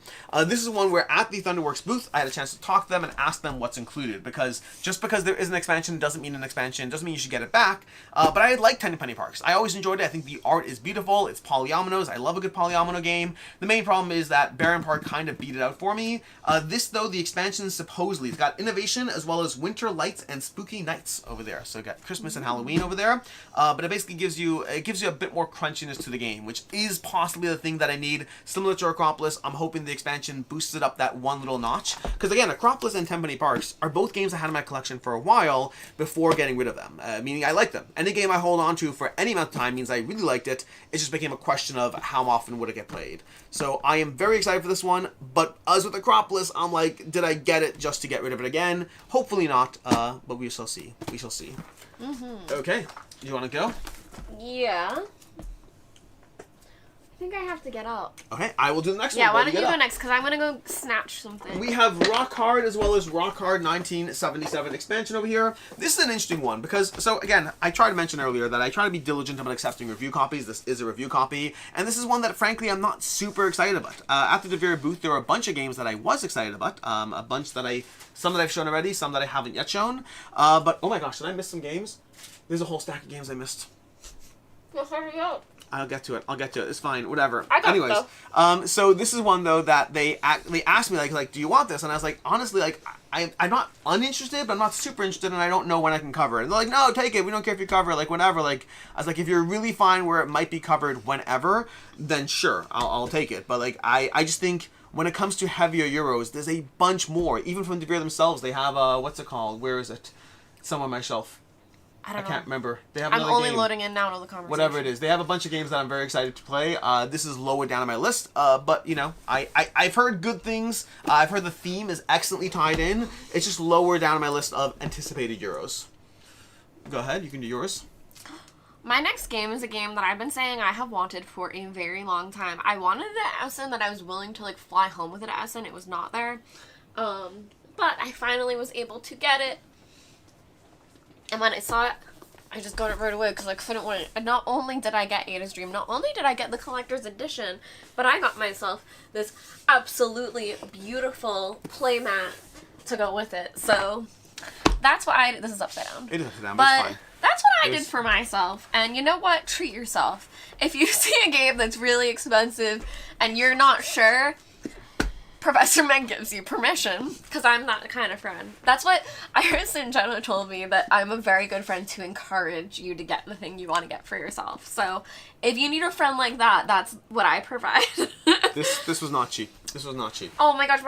This is one where at the Thunderworks booth I had a chance to talk to them and ask them what's included because just because there is an expansion doesn't mean an expansion, doesn't mean you should get it back. But I like Tenpenny Parks. I always enjoyed it. I think the art is beautiful. It's polyominoes. I love a good polyomino game. The main problem is that Baron Park kind of beat it out for me. This, though, the expansion supposedly, it's got innovation as well as winter lights and spooky nights over there. So you got Christmas and Halloween over there. But it basically gives you a bit more crunchiness to the game, which is possibly the thing that I need. Similar to Acropolis, I'm hoping the expansion boosts it up that one little notch. Because again, Acropolis and Tenpenny Parks are both games I had in my collection for a while before getting rid of them, meaning I like them. Any game I hold on to for any amount of time means I really liked it. It just became a question of how often would it get played. So I am very excited for this one, but as with Acropolis, I'm like, did I get it just to get rid of it again? Hopefully not, but we shall see. We shall see. Okay, you want to go? Yeah. I think I have to get up. Okay, I will do the next one. Yeah, why don't you go next? Because I'm going to go snatch something. We have Rock Hard as well as Rock Hard 1977 expansion over here. This is an interesting one because, so again, I tried to mention earlier that I try to be diligent about accepting review copies. This is a review copy, and this is one that, frankly, I'm not super excited about. At the DeVere booth, there were a bunch of games that I was excited about. A bunch that some that I've shown already, some that I haven't yet shown. But, oh my gosh, did I miss some games? There's a whole stack of games I missed. Well, hurry up. I'll get to it. It's fine. Whatever. Anyways, so this is one though that they asked me like, do you want this? And I was like, honestly, like I'm not uninterested, but I'm not super interested, and I don't know when I can cover it. And they're like, no, take it. We don't care if you cover it. Like whenever. Like I was like, if you're really fine where it might be covered whenever, then sure, I'll take it. But like I just think when it comes to heavier Euros, there's a bunch more. Even from DeVere themselves, they have what's it called? Where is it? It's somewhere on my shelf. I can't remember. They have another only game. Loading in now to the conversation. Whatever it is. They have a bunch of games that I'm very excited to play. This is lower down on my list, but, you know, I've heard good things. I've heard the theme is excellently tied in. It's just lower down on my list of anticipated Euros. Go ahead. You can do yours. My next game is a game that I've been saying I have wanted for a very long time. I wanted it at Essen that I was willing to, like, fly home with it at Essen. It was not there. But I finally was able to get it. And when I saw it, I just got it right away because I couldn't wait. And not only did I get Ada's Dream, not only did I get the collector's edition, but I got myself this absolutely beautiful playmat to go with it. So that's what this is upside down. It is upside down, but it's fine. That's what I did for myself. And you know what? Treat yourself. If you see a game that's really expensive and you're not sure, Professor Meg gives you permission, because I'm that kind of friend. That's what Iris and Jenna told me, that I'm a very good friend to encourage you to get the thing you want to get for yourself. So if you need a friend like that, that's what I provide. This was not cheap. This was not cheap. Oh my gosh,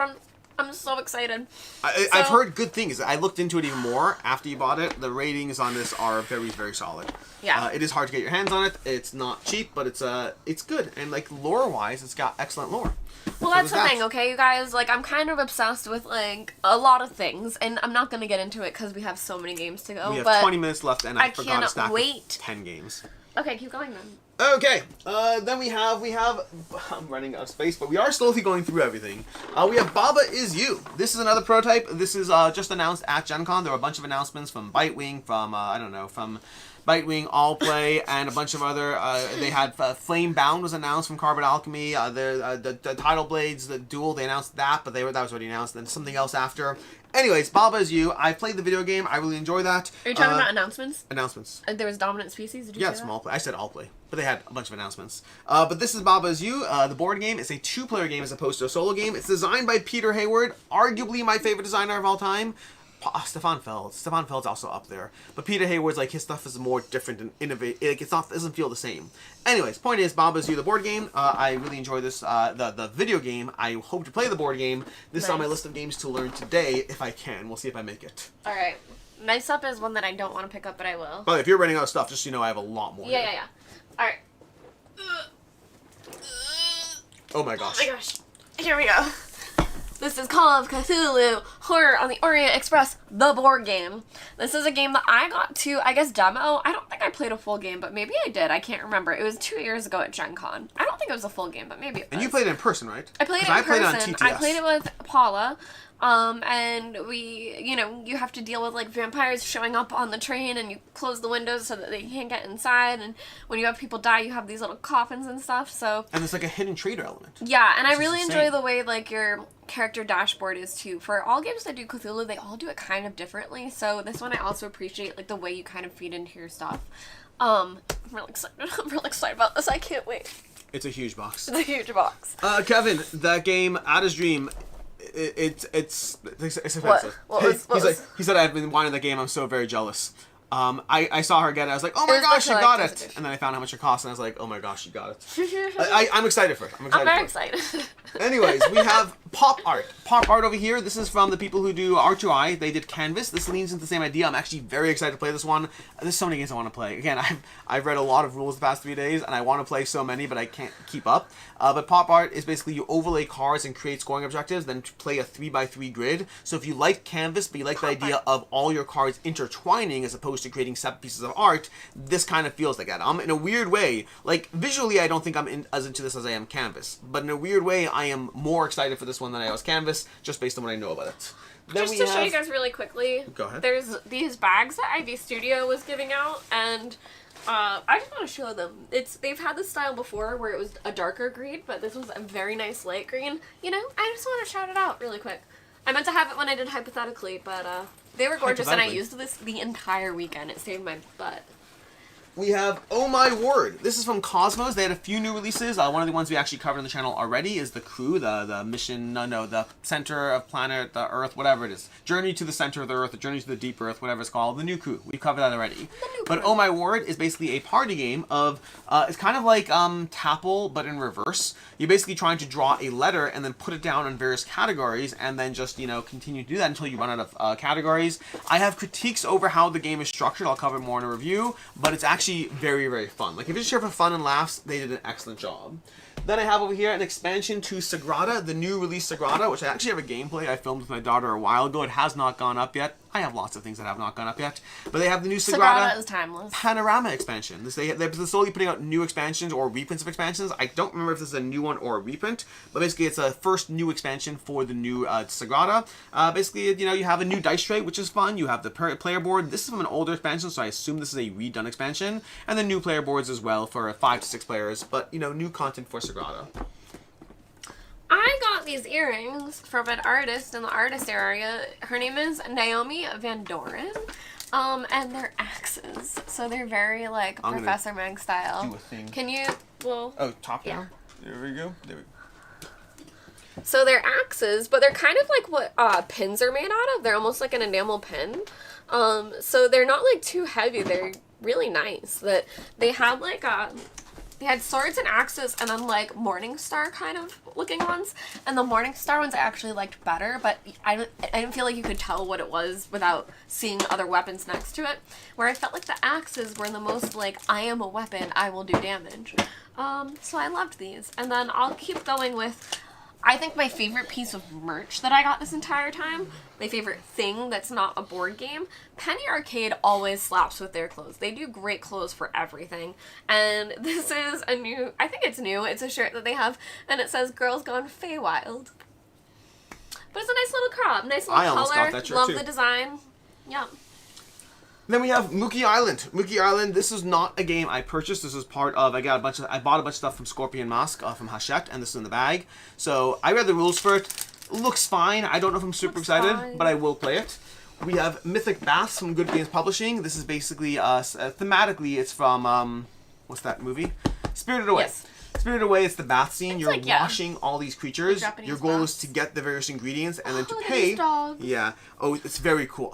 I'm so excited. I've heard good things. I looked into it even more after you bought it. The ratings on this are very, very solid. Yeah. It is hard to get your hands on it. It's not cheap, but it's good. And like lore-wise, it's got excellent lore. Well, that's the thing, okay, you guys? Like, I'm kind of obsessed with, like, a lot of things, and I'm not going to get into it because we have so many games to go, We have but 20 minutes left, and I forgot to cannot stack wait. 10 games. Okay, keep going then. Okay, then we have, I'm running out of space, but we are slowly going through everything. We have Baba Is You. This is another prototype. This is just announced at Gen Con. There were a bunch of announcements from Bitewing, from Bitewing, All Play, and a bunch of other, they had Flame Bound was announced from Carbon Alchemy, the Tidal Blades, the Duel, they announced that, but that was already announced, then something else after. Anyways, Baba Is You. I played the video game. I really enjoy that. Are you talking about announcements? Announcements. There was Dominant Species? Did you say Yes, that? from All Play. I said All Play, but they had a bunch of announcements. But this is Baba Is You, the board game. It's a 2-player game as opposed to a solo game. It's designed by Peter Hayward, arguably my favorite designer of all time. Stefan Feld. Stefan Feld's also up there. But Peter Hayward's, like, his stuff is more different and innovative. Like, it doesn't feel the same. Anyways, point is, Baba Is You, the board game. I really enjoy this. The video game. I hope to play the board game. This is on my list of games to learn today, if I can. We'll see if I make it. Alright. Nice Up is one that I don't want to pick up, but I will. But if you're running out of stuff, just so you know, I have a lot more. Yeah. Alright. Oh my gosh. Oh my gosh. Here we go. This is Call of Cthulhu Horror on the Orient Express, the board game. This is a game that I got to, I guess, demo. I don't think I played a full game, but maybe I did. I can't remember. It was 2 years ago at Gen Con. I don't think it was a full game, but maybe it was. And you played it in person, right? I played it in person. I played it on TTS. I played it with Paula. And we, you have to deal with, like, vampires showing up on the train, and you close the windows so that they can't get inside, and when you have people die, you have these little coffins and stuff, so... And there's, like, a hidden trader element. Yeah, and I really enjoy the way, like, your character dashboard is, too. For all games that do Cthulhu, they all do it kind of differently, so this one I also appreciate, like, the way you kind of feed into your stuff. I'm really excited. I'm really excited about this. I can't wait. It's a huge box. It's a huge box. Kevin, that game, Ada's Dream... It's offensive. He said I've been wanting the game. I'm so very jealous. I saw her get it. I was like, oh my gosh, you got it. And then I found how much it cost, and I was like, oh my gosh, you got it. I'm excited for it. I'm very excited. Anyways, we have Pop Art. Pop Art over here. This is from the people who do R2I. They did Canvas. This leans into the same idea. I'm actually very excited to play this one. There's so many games I want to play. Again, I've read a lot of rules the past 3 days, and I want to play so many, but I can't keep up. But Pop Art is basically you overlay cards and create scoring objectives, then play a 3x3 grid. So if you like Canvas, but you like the idea of all your cards intertwining as opposed to creating separate pieces of art, this kind of feels like that. In a weird way, like visually I don't think I'm as into this as I am Canvas, but in a weird way I am more excited for this one than I was Canvas, just based on what I know about it. Then just to show you guys really quickly, go ahead. There's these bags that Ivy Studio was giving out, and I just want to show them. They've had this style before where it was a darker green, but this was a very nice light green. I just want to shout it out really quick. I meant to have it when I did Hypothetically, but they were gorgeous, and I used this the entire weekend. It saved my butt. We have Oh My Word. This is from Cosmos. They had a few new releases. One of the ones we actually covered on the channel already is the crew, the mission, the center of planet, the Earth, whatever it is. Journey to the center of the Earth, the Journey to the Deep Earth, whatever it's called. The new crew. We've covered that already. But Oh My Word is basically a party game of, it's kind of like Tapple, but in reverse. You're basically trying to draw a letter and then put it down in various categories and then just, continue to do that until you run out of categories. I have critiques over how the game is structured. I'll cover more in a review, but it's actually very, very fun. Like, if you're just here for fun and laughs, they did an excellent job. Then I have over here an expansion to Sagrada, the new release Sagrada, which I actually have a gameplay I filmed with my daughter a while ago. It has not gone up yet. I have lots of things that have not gone up yet. But they have the new Sagrada is timeless. Panorama expansion. They're slowly putting out new expansions or reprints of expansions. I don't remember if this is a new one or a reprint, but basically it's a first new expansion for the new Sagrada. Basically, you have a new dice tray, which is fun. You have the player board. This is from an older expansion, so I assume this is a redone expansion. And then new player boards as well for 5 to 6 players, but, new content for Sagrada. I got these earrings from an artist in the artist area. Her name is Naomi Van Doren. And they're axes. So they're very, like, Professor Meg style. Do a thing. Can you, well... Oh, top down? Yeah. There we go. So they're axes, but they're kind of like what pins are made out of. They're almost like an enamel pin. So they're not like too heavy. They're really nice. That they have like they had swords and axes and then like Morningstar kind of looking ones. And the Morningstar ones I actually liked better, but I didn't feel like you could tell what it was without seeing other weapons next to it. Where I felt like the axes were the most like, I am a weapon, I will do damage. So I loved these. And then I'll keep going with, I think my favorite piece of merch that I got this entire time, my favorite thing that's not a board game, Penny Arcade always slaps with their clothes. They do great clothes for everything. And this is a new, I think it's new, it's a shirt that they have, and it says Girls Gone Feywild. But it's a nice little crop, nice little color. Almost got that shirt love too. the design. Yeah. Then we have Mooki Island. Mooki Island, this is not a game I purchased. This is part of, I bought a bunch of stuff from Scorpion Mask, from Hachette, and this is in the bag. So I read the rules for it. Looks fine. I don't know if I'm super excited, but I will play it. We have Mythic Baths from Good Games Publishing. This is basically, thematically, it's from, what's that movie? Spirited Away. Yes. Spirited Away, it's the bath scene. It's You're like, yeah, washing all these creatures. Your goal is to get the various ingredients and then to pay. Dogs. Yeah. Oh, it's very cool.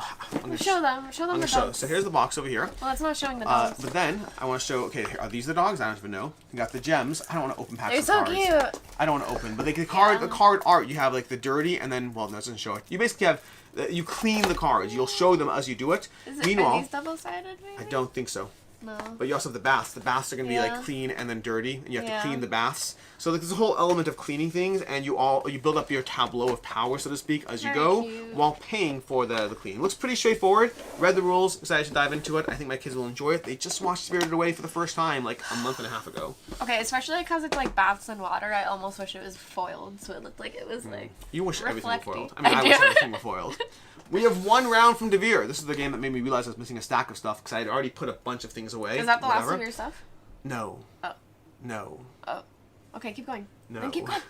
Show them the dogs. So here's the box over here. Well, it's not showing the dogs. But then I want to show. Okay, here, are these the dogs? I don't even know. You got the gems. I don't want to open packs They're of so cards. cute. I don't want to open. But the card art. You have like the dirty, and then well, that doesn't show it. You basically have you clean the cards. You'll show them as you do it. Are these double-sided? Maybe? I don't think so. No. But you also have the baths. The baths are going to be like clean and then dirty, and you have to clean the baths. So like, there's a whole element of cleaning things, and you build up your tableau of power, so to speak, as you go, while paying for the clean. Looks pretty straightforward. Read the rules, excited to dive into it. I think my kids will enjoy it. They just watched Spirited Away for the first time like a month and a half ago. Okay, especially because it's like baths and water. I almost wish it was foiled, so it looked like it was like. You wish everything were foiled. I I mean, I do. wish everything were foiled. We have one round from Devere. This is the game that made me realize I was missing a stack of stuff because I had already put a bunch of things away. Is that the last of your stuff? No. Oh. No. Oh. Okay, keep going. No. Then keep going.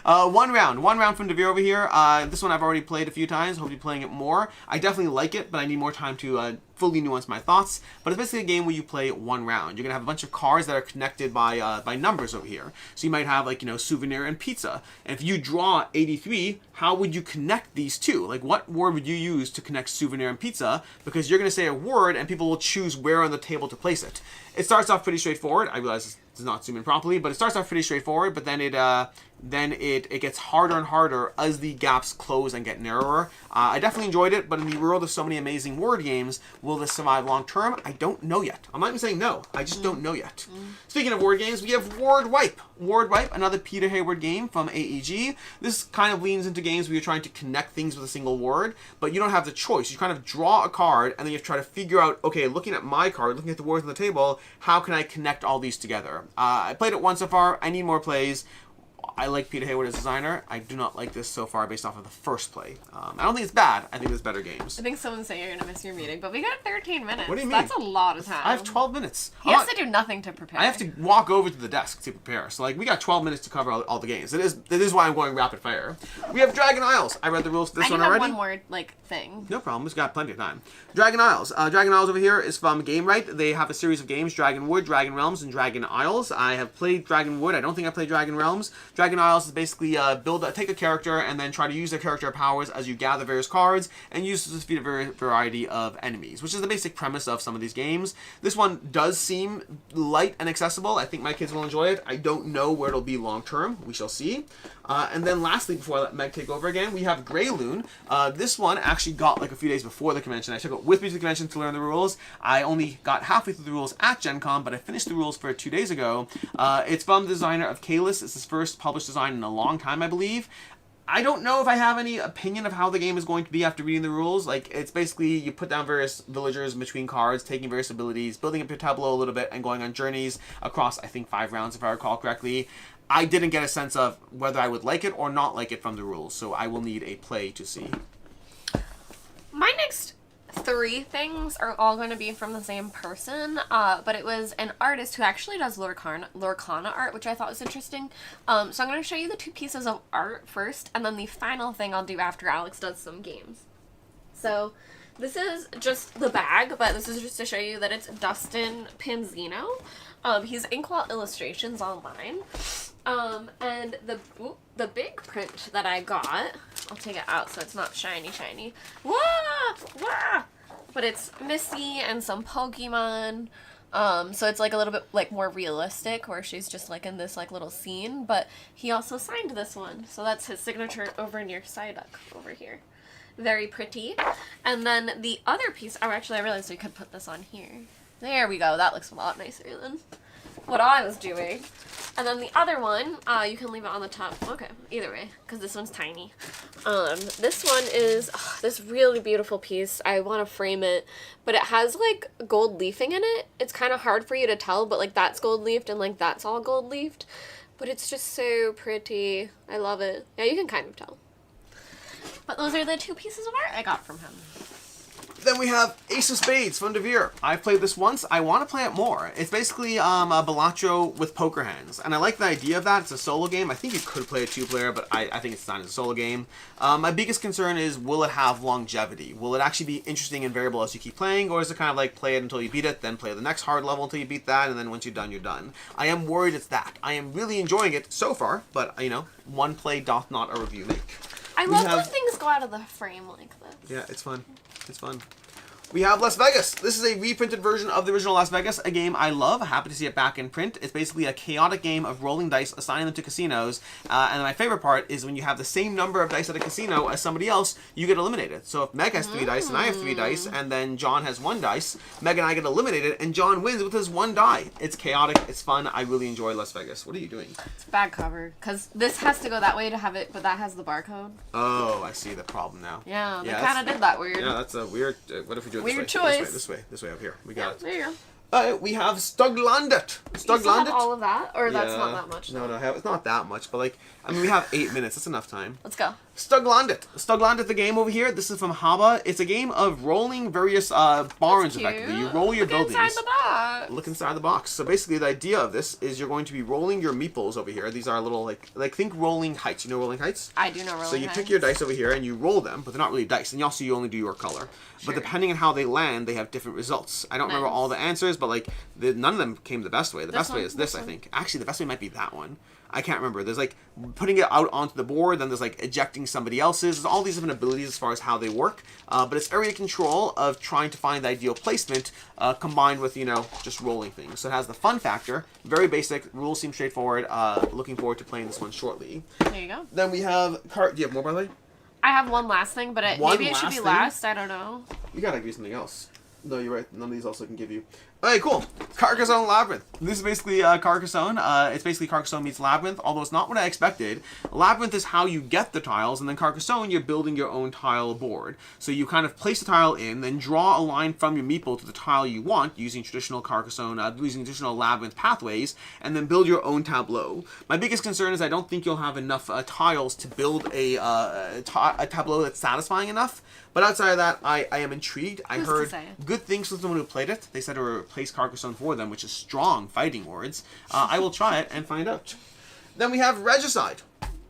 One round from Devere over here. This one I've already played a few times. Hope to be playing it more. I definitely like it, but I need more time to fully nuance my thoughts. But it's basically a game where you play one round. You're gonna have a bunch of cards that are connected by numbers over here. So you might have like souvenir and pizza. And if you draw 83, how would you connect these two? Like what word would you use to connect souvenir and pizza? Because you're gonna say a word and people will choose where on the table to place it. It starts off pretty straightforward. I realize this does not zoom in properly, but it starts off pretty straightforward. But then it gets harder and harder as the gaps close and get narrower. I definitely enjoyed it, but in the world of so many amazing word games, will this survive long term? I don't know yet. I'm not even saying no. I just don't know yet. Speaking of word games, we have Word Wipe. Word Wipe, another Peter Hayward game from AEG. This kind of leans into games where you're trying to connect things with a single word, but you don't have the choice. You kind of draw a card, and then you have to try to figure out, okay, looking at my card, looking at the words on the table, how can I connect all these together? I played it once so far. I need more plays. I like Peter Hayward as designer. I do not like this so far based off of the first play. I don't think it's bad. I think there's better games. I think someone's saying you're gonna miss your meeting, but we got 13 minutes. What do you mean? That's a lot of time. I have 12 minutes. He has to do nothing to prepare. I have to walk over to the desk to prepare. So like we got 12 minutes to cover all the games. It is why I'm going rapid fire. We have Dragon Isles. I read the rules for this one already. I have one more thing. No problem. We've got plenty of time. Dragon Isles. Dragon Isles over here is from Game Right. They have a series of games: Dragon Wood, Dragon Realms, and Dragon Isles. I have played Dragon Wood. I don't think I played Dragon Realms. Dragon Isles is basically take a character and then try to use their character powers as you gather various cards and use to defeat a variety of enemies, which is the basic premise of some of these games. This one does seem light and accessible. I think my kids will enjoy it. I don't know where it'll be long term. We shall see. And then lastly, before I let Meg take over again, we have Grey Loon. This one actually got like a few days before the convention. I took it with me to the convention to learn the rules. I only got halfway through the rules at Gen Con, but I finished the rules for it 2 days ago. It's from the designer of Kalis. It's his first published design in a long time, I believe. I don't know if I have any opinion of how the game is going to be after reading the rules. Like, it's basically you put down various villagers in between cards, taking various abilities, building up your tableau a little bit, and going on journeys across, I think, 5 rounds, if I recall correctly. I didn't get a sense of whether I would like it or not like it from the rules, so I will need a play to see. My next 3 things are all going to be from the same person, but it was an artist who actually does Lorcana art, which I thought was interesting. So I'm going to show you the 2 pieces of art first, and then the final thing I'll do after Alex does some games. So this is just the bag, but this is just to show you that it's Dustin Panzino. He's Inkwell Illustrations online. And the big print that I got, I'll take it out so it's not shiny. Wah! Wah! But it's Missy and some Pokemon. So it's like a little bit like more realistic, where she's just like in this like little scene. But he also signed this one, so that's his signature over near Psyduck over here. Very pretty. And then the other piece, oh, actually I realized we could put this on here. There we go. That looks a lot nicer than what I was doing. And then the other one, you can leave it on the top. Okay, either way, because this one's tiny. This one is this really beautiful piece. I want to frame it, but it has like gold leafing in it. It's kind of hard for you to tell, but like that's gold leafed and like that's all gold leafed. But it's just so pretty. I love it. Yeah, you can kind of tell. But those are the two pieces of art I got from him. Then we have Ace of Spades from Devere. I've played this once. I want to play it more. It's basically a Balatro with poker hands. And I like the idea of that. It's a solo game. I think you could play a two-player, but I think it's designed as a solo game. My biggest concern is, will it have longevity? Will it actually be interesting and variable as you keep playing? Or is it kind of like play it until you beat it, then play the next hard level until you beat that, and then once you're done, you're done? I am worried it's that. I am really enjoying it so far, but, you know, one play doth not a review make. I love when things go out of the frame like this. Yeah, it's fun. It's fun. We have Las Vegas. This is a reprinted version of the original Las Vegas, a game I love. Happy to see it back in print. It's basically a chaotic game of rolling dice, assigning them to casinos. And my favorite part is when you have the same number of dice at a casino as somebody else, you get eliminated. So if Meg has 3 dice and I have 3 dice, and then John has 1 dice, Meg and I get eliminated, and John wins with his 1 die. It's chaotic. It's fun. I really enjoy Las Vegas. What are you doing? It's a bad cover, because this has to go that way to have it, but that has the barcode. Oh, I see the problem now. Yeah, they kind of did that weird. Yeah, that's a weird... what if we do it weird this way? choice. This way up here. We got it. There you go. We have Stuglandet. You still have all of that? Or that's not that much? No, it's not that much, but like, I mean, we have 8 minutes. That's enough time. Let's go. Stuglandet. Stuglandet, the game over here. This is from Haba. It's a game of rolling various barns, effectively. You roll your buildings. Look inside the box. Look inside the box. So basically, the idea of this is you're going to be rolling your meeples over here. These are little, like think rolling heights. You know rolling heights? I do know rolling heights. So you pick your dice over here and you roll them, but they're not really dice. And also, you only do your color. Sure. But depending on how they land, they have different results. I don't remember all the answers, but like, none of them came the best way. The best way is this, I think. Actually, the best way might be that one. I can't remember. There's like putting it out onto the board, then there's like ejecting somebody else's. There's all these different abilities as far as how they work. But it's area control of trying to find the ideal placement combined with, you know, just rolling things. So it has the fun factor. Very basic. Rules seem straightforward. Looking forward to playing this one shortly. There you go. Then we have... Do you have more, by the way? I have one last thing, but maybe it should be last. I don't know. You gotta give me something else. No, you're right. None of these also can give you. Alright, cool. Carcassonne Labyrinth. This is basically Carcassonne. It's basically Carcassonne meets Labyrinth, although it's not what I expected. Labyrinth is how you get the tiles, and then Carcassonne, you're building your own tile board. So you kind of place the tile in, then draw a line from your meeple to the tile you want, using traditional Carcassonne, using traditional Labyrinth pathways, and then build your own tableau. My biggest concern is I don't think you'll have enough tiles to build a tableau that's satisfying enough. But outside of that, I am intrigued. I heard good things from someone who played it. They said to replace Carcassonne for them, which is strong fighting words. I will try it and find out. Then we have Regicide.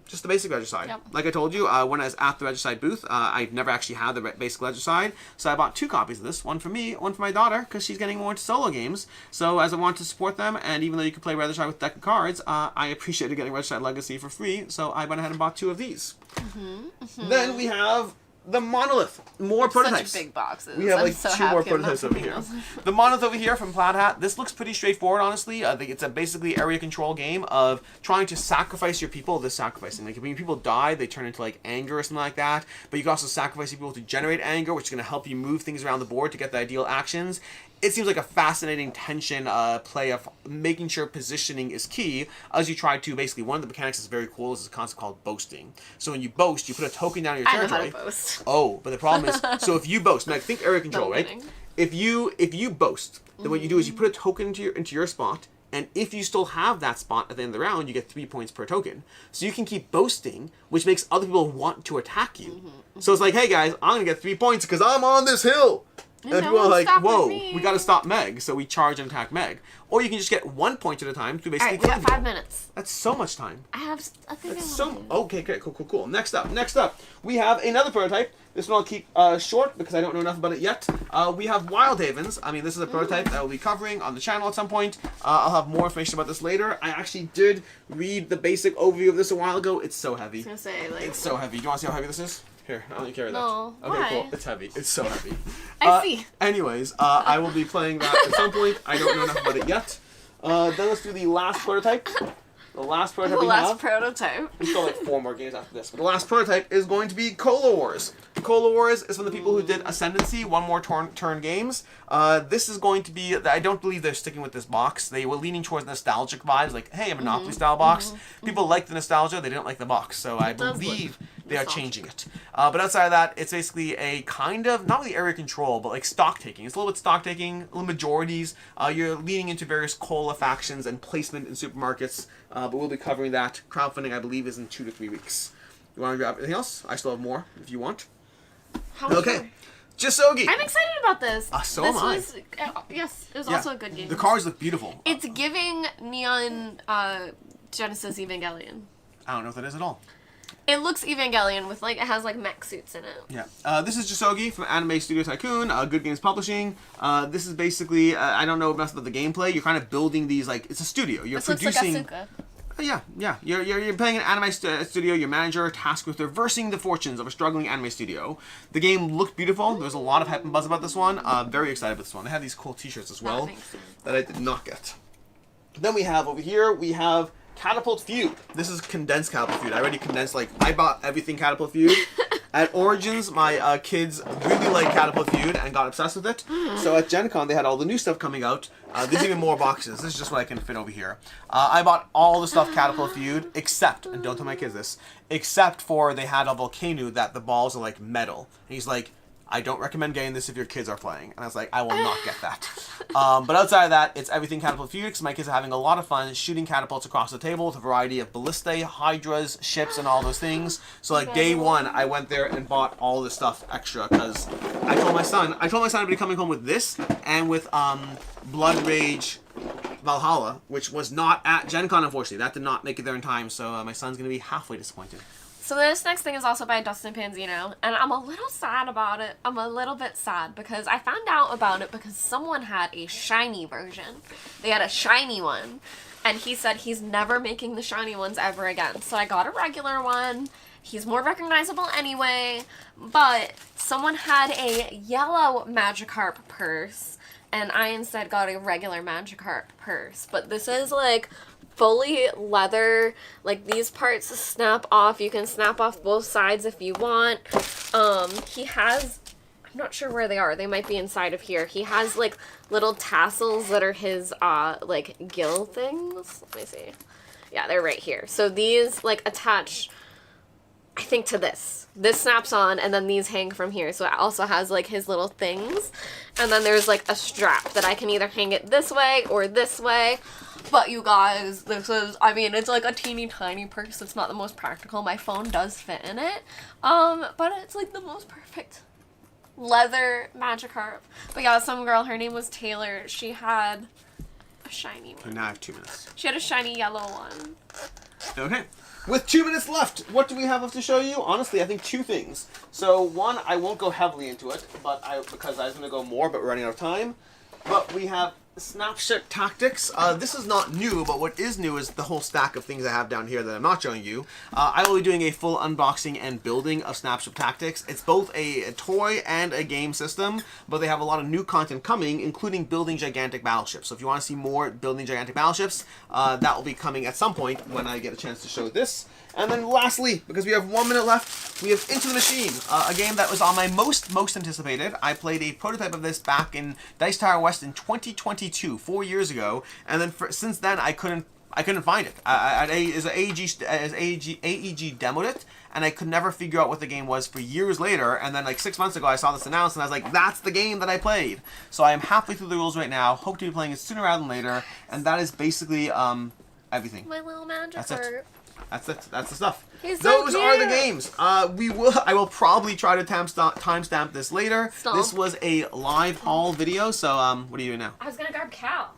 Just the basic Regicide. Yep. Like I told you, when I was at the Regicide booth, I've never actually had the basic Regicide. So I bought 2 copies of this. One for me, one for my daughter, because she's getting more into solo games. So as I want to support them, and even though you can play Regicide with deck of cards, I appreciated getting Regicide Legacy for free. So I went ahead and bought 2 of these. Then we have... the Monolith. More prototypes. Such big boxes. We have like 2 more prototypes over here. The Monolith over here from Plaid Hat. This looks pretty straightforward, honestly. I think it's a basically area control game of trying to sacrifice your people. This sacrificing. Like when people die, they turn into like anger or something like that. But you can also sacrifice your people to generate anger, which is going to help you move things around the board to get the ideal actions. It seems like a fascinating tension play of making sure positioning is key as you try to basically, one of the mechanics that's very cool is a concept called boasting. So when you boast, you put a token down in your territory. I know how to boast. Oh, but the problem is, so if you boast, now think area control, right? If you boast, then what you do is you put a token into your spot, and if you still have that spot at the end of the round, you get 3 points per token. So you can keep boasting, which makes other people want to attack you. So it's like, hey guys, I'm gonna get 3 points because I'm on this hill. And people are like, whoa, we gotta stop Meg, so we charge and attack Meg. Or you can just get 1 point at a time to basically we got 5 minutes. That's so much time. I have a thing. Okay, cool. Next up, we have another prototype. This one I'll keep short because I don't know enough about it yet. We have Wild Havens. I mean, this is a prototype that I will be covering on the channel at some point. I'll have more information about this later. I actually did read the basic overview of this a while ago. It's so heavy. I was gonna say, like, it's so heavy. Do you want to see how heavy this is? Here, I'll let you carry that. No, okay, why? cool. It's heavy. It's so heavy. I see. Anyways, I will be playing that at some point. I don't know enough about it yet. Then let's do the last prototype. The last prototype we still have like 4 more games after this. But the last prototype is going to be Cola Wars. Cola Wars is from the people who did Ascendancy, One More Turn games. This is going to be, I don't believe they're sticking with this box. They were leaning towards nostalgic vibes, like, hey, a Monopoly style box. People like the nostalgia, they didn't like the box. So I believe they are changing it. But outside of that, it's basically a kind of, not really area control, but like stock taking. It's a little bit stock taking, little majorities. You're leading into various cola factions and placement in supermarkets. But we'll be covering that. Crowdfunding, I believe, is in 2 to 3 weeks. You want to grab anything else? I still have more if you want. Okay. Jisogi. I'm excited about this. So am I. Yes, it was also a good game. The cars look beautiful. It's giving Neon Genesis Evangelion. I don't know if that is at all. It looks Evangelion with like, it has like mech suits in it. Yeah. This is Jisogi from Anime Studio Tycoon, Good Games Publishing. This is basically, I don't know enough about the gameplay. You're kind of building these, like, it's a studio. You're producing. Looks like Asuka. Yeah. You're playing an anime studio. Your manager tasked with reversing the fortunes of a struggling anime studio. The game looked beautiful. There's a lot of hype and buzz about this one. Very excited about this one. They have these cool T-shirts as well that I did not get. Then we have over here, Catapult Feud. This is condensed Catapult Feud. I already condensed, like, I bought everything Catapult Feud. At Origins, my kids really liked Catapult Feud and got obsessed with it. So at Gen Con, they had all the new stuff coming out. There's even more boxes. This is just what I can fit over here. I bought all the stuff Catapult Feud, except, and don't tell my kids this, except for they had a volcano that the balls are like metal. And he's like, I don't recommend getting this if your kids are playing. And I was like, I will not get that. But outside of that, it's everything Catapult Feud, because my kids are having a lot of fun shooting catapults across the table with a variety of ballistae, hydras, ships, and all those things. So like day one, I went there and bought all this stuff extra, because I told my son I'd be coming home with this, and with Blood Rage Valhalla, which was not at Gen Con, unfortunately. That did not make it there in time, so my son's going to be halfway disappointed. So this next thing is also by Dustin Panzino, and I'm a little sad about it. I'm a little bit sad because I found out about it because someone had a shiny version. They had a shiny one, and he said he's never making the shiny ones ever again. So I got a regular one. He's more recognizable anyway, but someone had a yellow Magikarp purse, and I instead got a regular Magikarp purse. But this is like fully leather, like these parts snap off. You can snap off both sides if you want. He has, I'm not sure where they are, they might be inside of here. He has like little tassels that are his like gill things. Let me see. Yeah, they're right here. So these like attach, I think, to this snaps on, and then these hang from here. So it also has like his little things, and then there's like a strap that I can either hang it this way or this way. But you guys, this is, I mean, it's like a teeny tiny purse. It's not the most practical. My phone does fit in it. But it's like the most perfect leather Magikarp. But yeah, some girl, her name was Taylor. She had a shiny one. Now I have 2 minutes. She had a shiny yellow one. Okay. With 2 minutes left, what do we have left to show you? Honestly, I think 2 things. So one, I won't go heavily into it, because I was going to go more, but we're running out of time. But we have Snapshot Tactics. This is not new, but what is new is the whole stack of things I have down here that I'm not showing you. I will be doing a full unboxing and building of Snapshot Tactics. It's both a toy and a game system, but they have a lot of new content coming, including building gigantic battleships. So if you want to see more building gigantic battleships, that will be coming at some point when I get a chance to show this. And then lastly, because we have 1 minute left, we have Into the Machine, a game that was on my most anticipated. I played a prototype of this back in Dice Tower West in 2022, 4 years ago, and then since then I couldn't find it. AEG demoed it, and I could never figure out what the game was for years later, and then like 6 months ago I saw this announced, and I was like, that's the game that I played. So I am halfway through the rules right now, hope to be playing it sooner rather than later, and that is basically everything. My little Magikarp. That's it. That's it. That's the stuff. He's so Those are the cute. games. I will probably try to timestamp this later. Stomp. This was a live haul video, so what are you doing now? I was gonna grab Cal.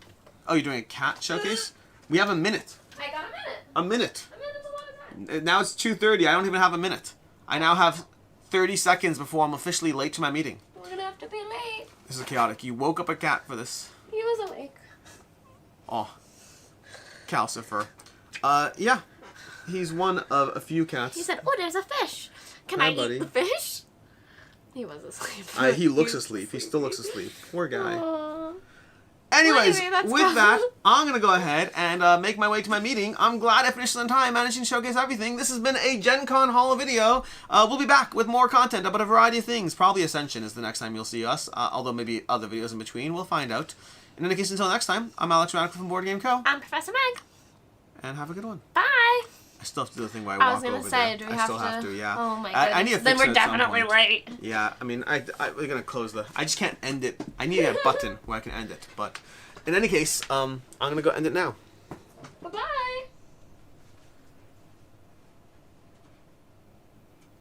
Oh, you're doing a cat showcase? We have a minute. I got a minute. A minute. A minute's a lot of time. Now it's 2:30. I don't even have a minute. I now have 30 seconds before I'm officially late to my meeting. We're gonna have to be late. This is chaotic. You woke up a cat for this. He was awake. Oh. Calcifer. Yeah. He's one of a few cats. He said, "Oh, there's a fish. Can Hi, I buddy. eat the fish?" He was asleep. He looks asleep. He still looks asleep. Poor guy. Aww. Anyways, Well, anyway, with that, I'm going to go ahead and make my way to my meeting. I'm glad I finished on time, managing to showcase everything. This has been a Gen Con Haul video. We'll be back with more content about a variety of things. Probably Ascension is the next time you'll see us, although maybe other videos in between. We'll find out. In any case, until next time, I'm Alex Radical from Board Game Co. I'm Professor Meg. And have a good one. Bye. I still have to do the thing where I walk was gonna over say, there. do we I have still have to, yeah. Oh my goodness. I need to fix then we're it at some definitely point. late. Yeah, I mean, we're gonna close the. I just can't end it. I need a button where I can end it. But in any case, I'm gonna go end it now. Bye-bye.